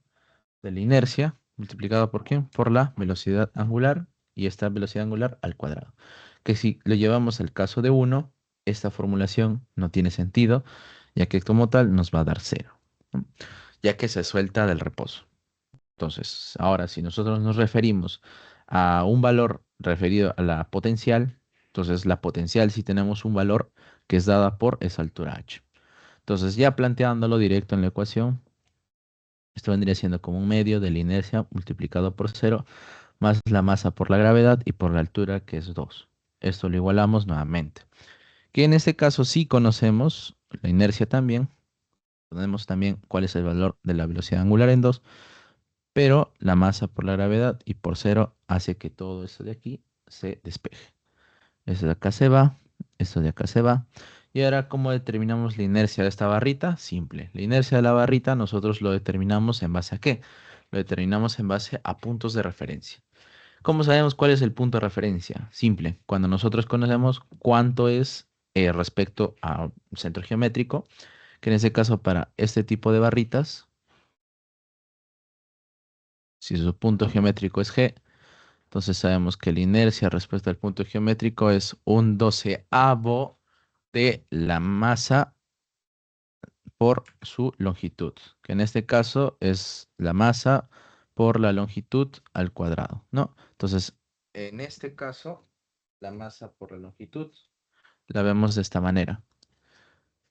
de la inercia multiplicado por quién? Por la velocidad angular y esta velocidad angular al cuadrado. Que si lo llevamos al caso de 1, esta formulación no tiene sentido, ya que como tal nos va a dar cero, ¿no? Ya que se suelta del reposo. Entonces, ahora si nosotros nos referimos a un valor referido a la potencial, entonces la potencial si tenemos un valor que es dada por esa altura h. Entonces, ya planteándolo directo en la ecuación, esto vendría siendo como un medio de la inercia multiplicado por cero más la masa por la gravedad y por la altura que es 2. Esto lo igualamos nuevamente. Que en este caso sí conocemos la inercia también. Tenemos también cuál es el valor de la velocidad angular en 2, pero la masa por la gravedad y por cero hace que todo esto de aquí se despeje. Esto de acá se va, esto de acá se va. Y ahora, ¿cómo determinamos la inercia de esta barrita? Simple. La inercia de la barrita nosotros lo determinamos en base a ¿qué? Lo determinamos en base a puntos de referencia. ¿Cómo sabemos cuál es el punto de referencia? Simple. Cuando nosotros conocemos cuánto es respecto a un centro geométrico, que en este caso para este tipo de barritas, si su punto geométrico es G, entonces sabemos que la inercia respecto al punto geométrico es un doceavo de la masa por su longitud, que en este caso es la masa por la longitud al cuadrado, ¿no? Entonces, en este caso, la masa por la longitud la vemos de esta manera.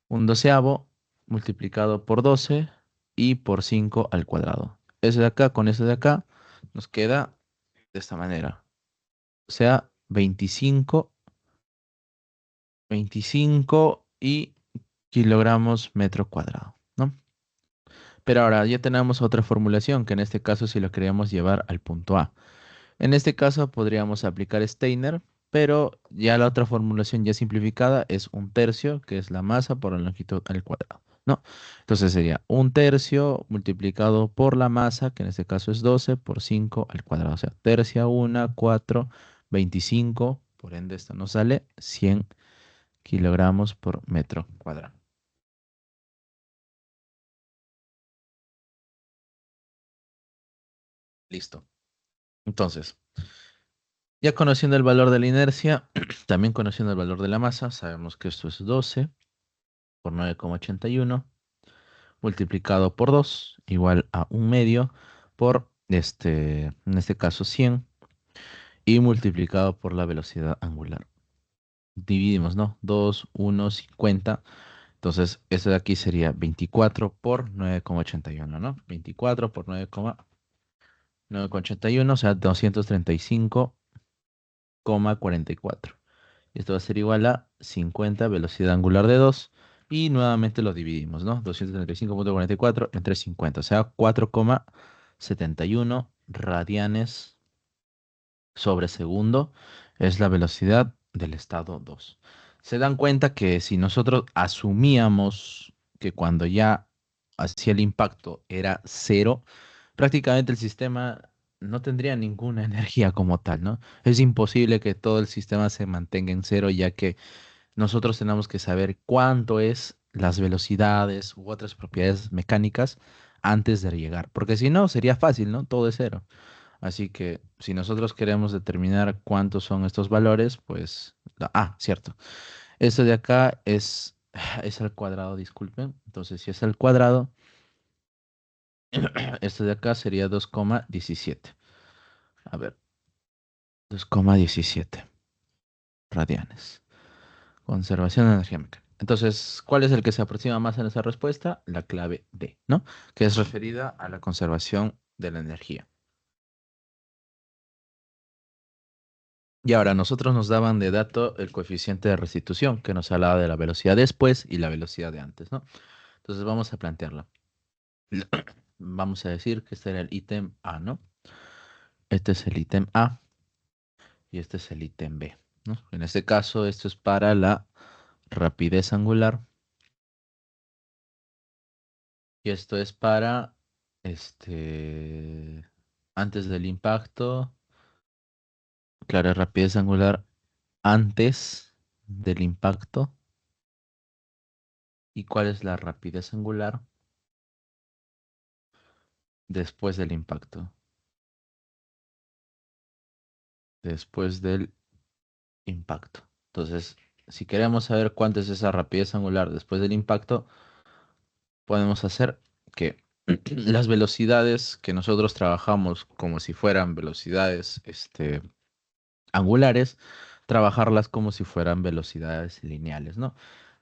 Un doceavo multiplicado por 12 y por 5 al cuadrado. Ese de acá con ese de acá nos queda de esta manera. O sea, 25 y kilogramos metro cuadrado, ¿no? Pero ahora ya tenemos otra formulación, que en este caso si lo queríamos llevar al punto A. En este caso podríamos aplicar Steiner, pero ya la otra formulación ya simplificada es un tercio, que es la masa por la longitud al cuadrado, ¿no? Entonces sería un tercio multiplicado por la masa, que en este caso es 12, por 5 al cuadrado. O sea, tercia 1, 4 25, por ende esto nos sale 100 kilogramos por metro cuadrado. Listo. Entonces, ya conociendo el valor de la inercia, también conociendo el valor de la masa, sabemos que esto es 12 por 9,81 multiplicado por 2 igual a un medio por en este caso 100 y multiplicado por la velocidad angular. Dividimos, ¿no? 2, 1, 50. Entonces, esto de aquí sería 24 por 9,81, ¿no? 24 por 9,81, o sea, 235,44. Esto va a ser igual a 50 velocidad angular de 2. Y nuevamente lo dividimos, ¿no? 235,44 entre 50, o sea, 4,71 radianes sobre segundo es la velocidad del estado 2. Se dan cuenta que si nosotros asumíamos que cuando ya hacía el impacto era cero, prácticamente el sistema no tendría ninguna energía como tal, ¿no? Es imposible que todo el sistema se mantenga en cero, ya que nosotros tenemos que saber cuánto es las velocidades u otras propiedades mecánicas antes de llegar, porque si no, sería fácil, ¿no? Todo es cero. Así que si nosotros queremos determinar cuántos son estos valores, pues... cierto. Esto de acá es, es al cuadrado, disculpen. Entonces, si es al cuadrado, esto de acá sería 2,17. A ver, 2,17 radianes. Conservación de energía mecánica. Entonces, ¿cuál es el que se aproxima más en esa respuesta? La clave D, ¿no? Que es referida a la conservación de la energía. Y ahora, nosotros nos daban de dato el coeficiente de restitución, que nos hablaba de la velocidad después y la velocidad de antes, ¿no? Entonces vamos a plantearla. Vamos a decir que este era el ítem A, ¿no? Este es el ítem A y este es el ítem B, ¿no? En este caso, esto es para la rapidez angular y esto es para, este, antes del impacto, claro, rapidez angular antes del impacto. ¿Y cuál es la rapidez angular después del impacto? Después del impacto. Entonces, si queremos saber cuánto es esa rapidez angular después del impacto, podemos hacer que las velocidades que nosotros trabajamos como si fueran velocidades angulares, trabajarlas como si fueran velocidades lineales, ¿no?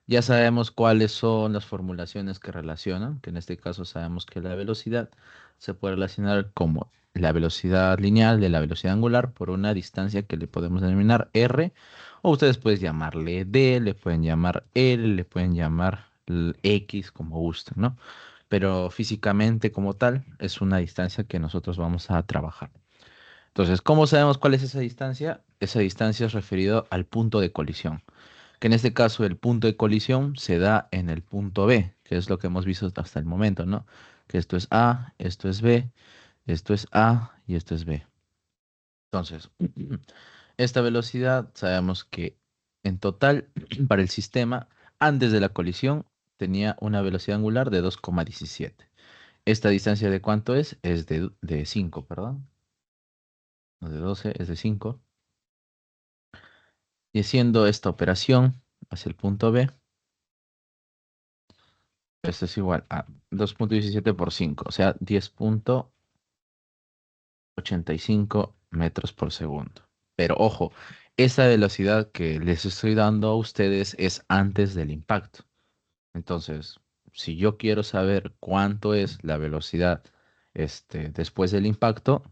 Ya sabemos cuáles son las formulaciones que relacionan, que en este caso sabemos que la velocidad se puede relacionar como la velocidad lineal de la velocidad angular por una distancia que le podemos denominar r, o ustedes pueden llamarle d, le pueden llamar l, le pueden llamar x como gusten, ¿no? Pero físicamente como tal es una distancia que nosotros vamos a trabajar. Entonces, ¿cómo sabemos cuál es esa distancia? Esa distancia es referido al punto de colisión, que en este caso el punto de colisión se da en el punto B, que es lo que hemos visto hasta el momento, ¿no? Que esto es A, esto es B, esto es A y esto es B. Entonces, esta velocidad sabemos que en total para el sistema, antes de la colisión, tenía una velocidad angular de 2,17. ¿Esta distancia de cuánto es? Es de 5, perdón. No de 12, es de 5. Y haciendo esta operación hacia el punto B, esto es igual a 2,17 por 5, o sea, 10,85 metros por segundo. Pero ojo, esa velocidad que les estoy dando a ustedes es antes del impacto. Entonces, si yo quiero saber cuánto es la velocidad después del impacto,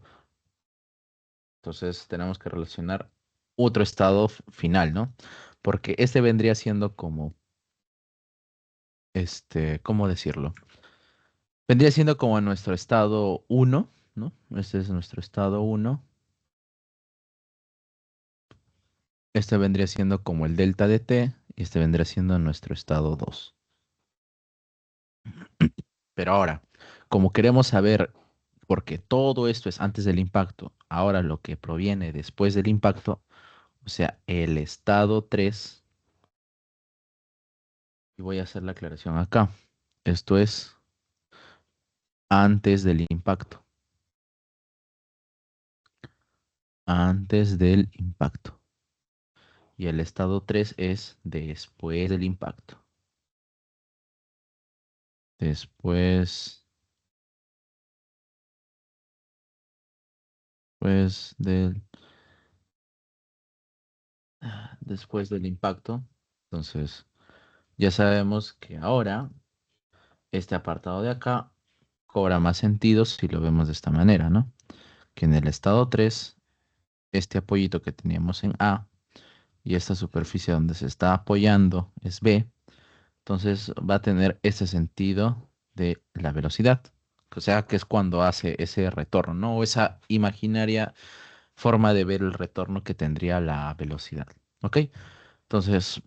entonces tenemos que relacionar otro estado final, ¿no? Porque este vendría siendo como, ¿cómo decirlo? Vendría siendo como nuestro estado uno, ¿no? Este es nuestro estado uno. Este vendría siendo como el delta de t y este vendría siendo nuestro estado 2. Pero ahora, como queremos saber porque todo esto es antes del impacto. Ahora lo que proviene después del impacto, o sea, el estado 3, y voy a hacer la aclaración acá. Esto es antes del impacto. Antes del impacto. Y el estado 3 es después del impacto. Después, pues del, después del impacto. Entonces, ya sabemos que ahora este apartado de acá cobra más sentido si lo vemos de esta manera, ¿no? Que en el estado 3 este apoyito que teníamos en A y esta superficie donde se está apoyando es B, entonces va a tener ese sentido de la velocidad. O sea, que es cuando hace ese retorno, ¿no? O esa imaginaria forma de ver el retorno que tendría la velocidad. ¿Ok? Entonces,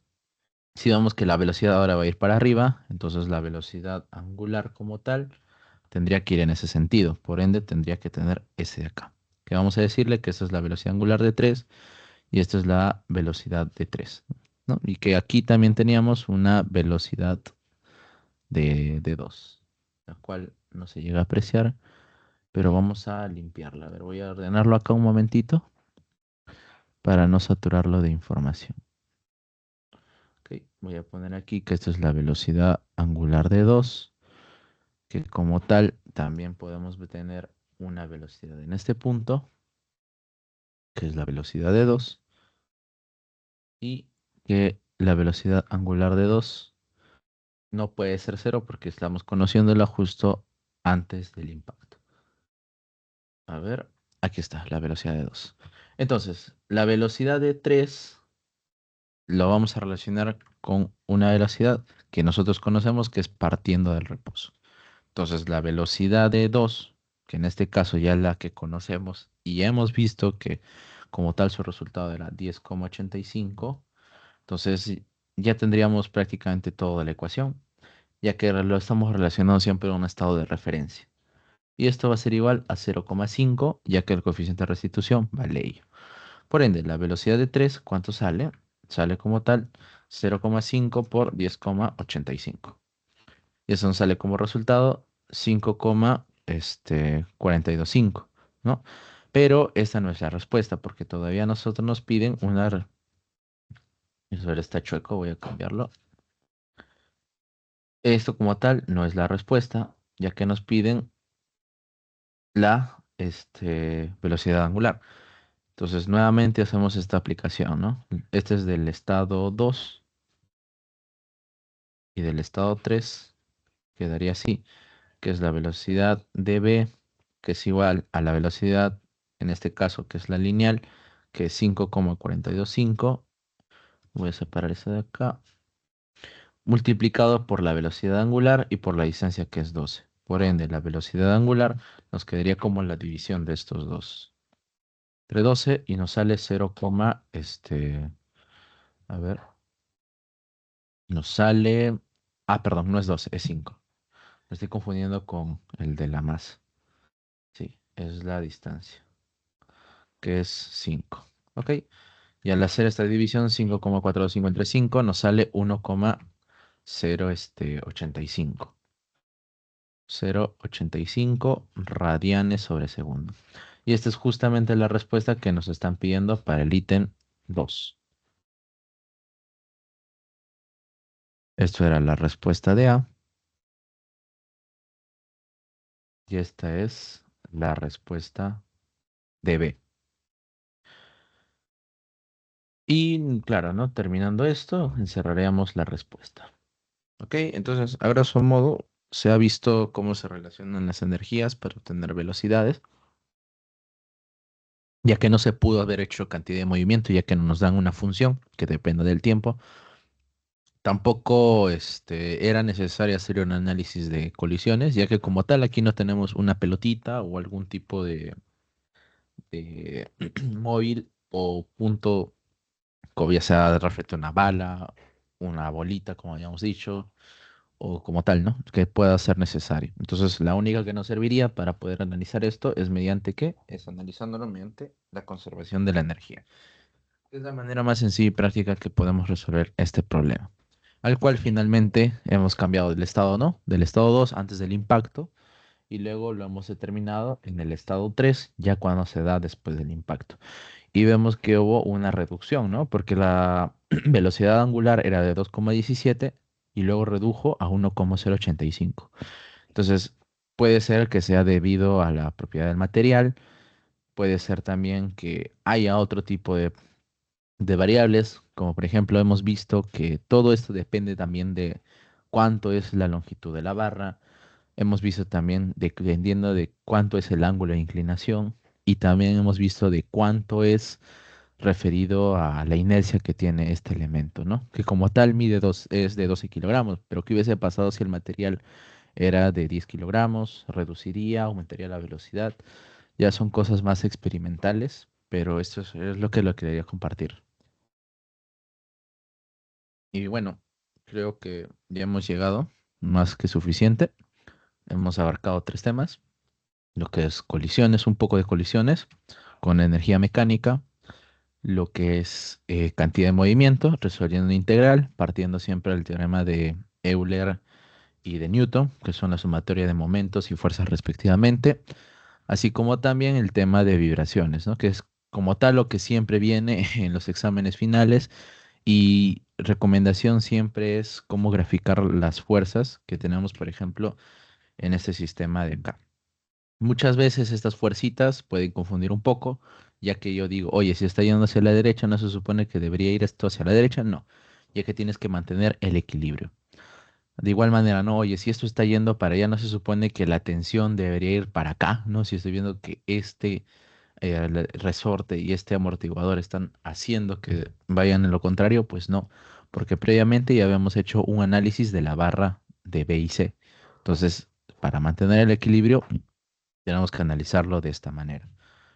si vemos que la velocidad ahora va a ir para arriba, entonces la velocidad angular como tal tendría que ir en ese sentido. Por ende, tendría que tener ese de acá. Que vamos a decirle que esta es la velocidad angular de 3 y esta es la velocidad de 3, ¿no? Y que aquí también teníamos una velocidad de 2, la cual no se llega a apreciar, pero vamos a limpiarla. A ver, voy a ordenarlo acá un momentito para no saturarlo de información. Ok, voy a poner aquí que esta es la velocidad angular de 2, que como tal también podemos tener una velocidad en este punto, que es la velocidad de 2, y que la velocidad angular de 2 no puede ser cero porque estamos conociéndola justo antes del impacto. A ver, aquí está, la velocidad de 2. Entonces, la velocidad de 3 lo vamos a relacionar con una velocidad que nosotros conocemos que es partiendo del reposo. Entonces, la velocidad de 2, que en este caso ya es la que conocemos y hemos visto que como tal su resultado era 10,85, entonces ya tendríamos prácticamente toda la ecuación, ya que lo estamos relacionando siempre a un estado de referencia. Y esto va a ser igual a 0,5, ya que el coeficiente de restitución vale ello. Por ende, la velocidad de 3, ¿cuánto sale? Sale como tal 0,5 por 10,85. Y eso nos sale como resultado 5,425, ¿no? Pero esta no es la respuesta, porque todavía nosotros nos piden una... Eso ahora está chueco, voy a cambiarlo. Esto como tal no es la respuesta, ya que nos piden la velocidad angular. Entonces, nuevamente hacemos esta aplicación, ¿no? Este es del estado 2 y del estado 3 quedaría así, que es la velocidad de B, que es igual a la velocidad, en este caso, que es la lineal, que es 5,425. Voy a separar eso de acá. Multiplicado por la velocidad angular y por la distancia, que es 12. Por ende, la velocidad angular nos quedaría como la división de estos dos. Entre 12 y nos sale 0, a ver, nos sale, perdón, no es 12, es 5. Me estoy confundiendo con el de la masa. Sí, es la distancia, que es 5. ¿Ok? Y al hacer esta división, 5,425 entre 5 nos sale 1,085. 0,85 radianes sobre segundo. Y esta es justamente la respuesta que nos están pidiendo para el ítem 2. Esto era la respuesta de A. Y esta es la respuesta de B. Y claro, ¿no? Terminando esto, encerraríamos la respuesta. ¿Ok? Entonces, a grosso modo, se ha visto cómo se relacionan las energías para obtener velocidades, ya que no se pudo haber hecho cantidad de movimiento, ya que no nos dan una función que dependa del tiempo. Tampoco era necesario hacer un análisis de colisiones, ya que como tal aquí no tenemos una pelotita o algún tipo de móvil o punto, como ya sea de reflejo una bala, una bolita, como habíamos dicho, o como tal, ¿no? Que pueda ser necesario. Entonces, la única que nos serviría para poder analizar esto es mediante qué? Es analizándolo mediante la conservación de la energía. Es la manera más sencilla y práctica que podemos resolver este problema, al cual finalmente hemos cambiado del estado, ¿no? Del estado 2 antes del impacto y luego lo hemos determinado en el estado 3 ya cuando se da después del impacto. Y vemos que hubo una reducción, ¿no? Porque la velocidad angular era de 2,17 y luego redujo a 1,085. Entonces, puede ser que sea debido a la propiedad del material, puede ser también que haya otro tipo de variables, como por ejemplo hemos visto que todo esto depende también de cuánto es la longitud de la barra. Hemos visto también dependiendo de cuánto es el ángulo de inclinación y también hemos visto de cuánto es referido a la inercia que tiene este elemento, ¿no? Que como tal es de 12 kilogramos, pero ¿qué hubiese pasado si el material era de 10 kilogramos? Reduciría, aumentaría la velocidad. Ya son cosas más experimentales, pero esto es lo que quería compartir. Y bueno, creo que ya hemos llegado más que suficiente. Hemos abarcado tres temas, lo que es colisiones, un poco de colisiones con energía mecánica, lo que es cantidad de movimiento, resolviendo una integral, partiendo siempre del teorema de Euler y de Newton, que son la sumatoria de momentos y fuerzas respectivamente, así como también el tema de vibraciones, ¿no? Que es como tal lo que siempre viene en los exámenes finales y recomendación siempre es cómo graficar las fuerzas que tenemos, por ejemplo, en este sistema de acá. Muchas veces estas fuercitas pueden confundir un poco, ya que yo digo, oye, si está yendo hacia la derecha, ¿no se supone que debería ir esto hacia la derecha? No, ya que tienes que mantener el equilibrio. De igual manera, no, oye, si esto está yendo para allá, no se supone que la tensión debería ir para acá, ¿no? Si estoy viendo que este resorte y este amortiguador están haciendo que vayan en lo contrario, pues no, porque previamente ya habíamos hecho un análisis de la barra de B y C. Entonces, para mantener el equilibrio, tenemos que analizarlo de esta manera.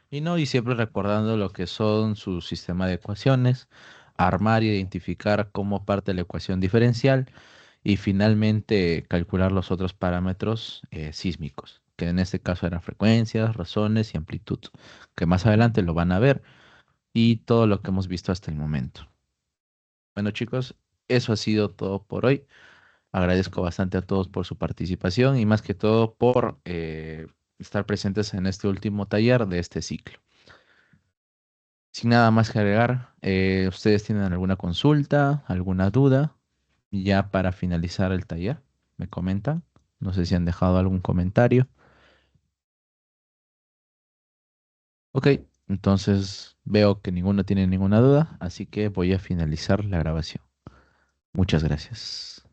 Y no, y siempre recordando lo que son su sistema de ecuaciones, armar y identificar como parte de la ecuación diferencial y finalmente calcular los otros parámetros sísmicos, que en este caso eran frecuencias, razones y amplitud, que más adelante lo van a ver y todo lo que hemos visto hasta el momento. Bueno, chicos, eso ha sido todo por hoy. Agradezco bastante a todos por su participación y más que todo por estar presentes en este último taller de este ciclo. Sin nada más que agregar, ¿ustedes tienen alguna consulta, alguna duda? Ya para finalizar el taller, me comentan. No sé si han dejado algún comentario. Ok, entonces veo que ninguno tiene ninguna duda, así que voy a finalizar la grabación. Muchas gracias.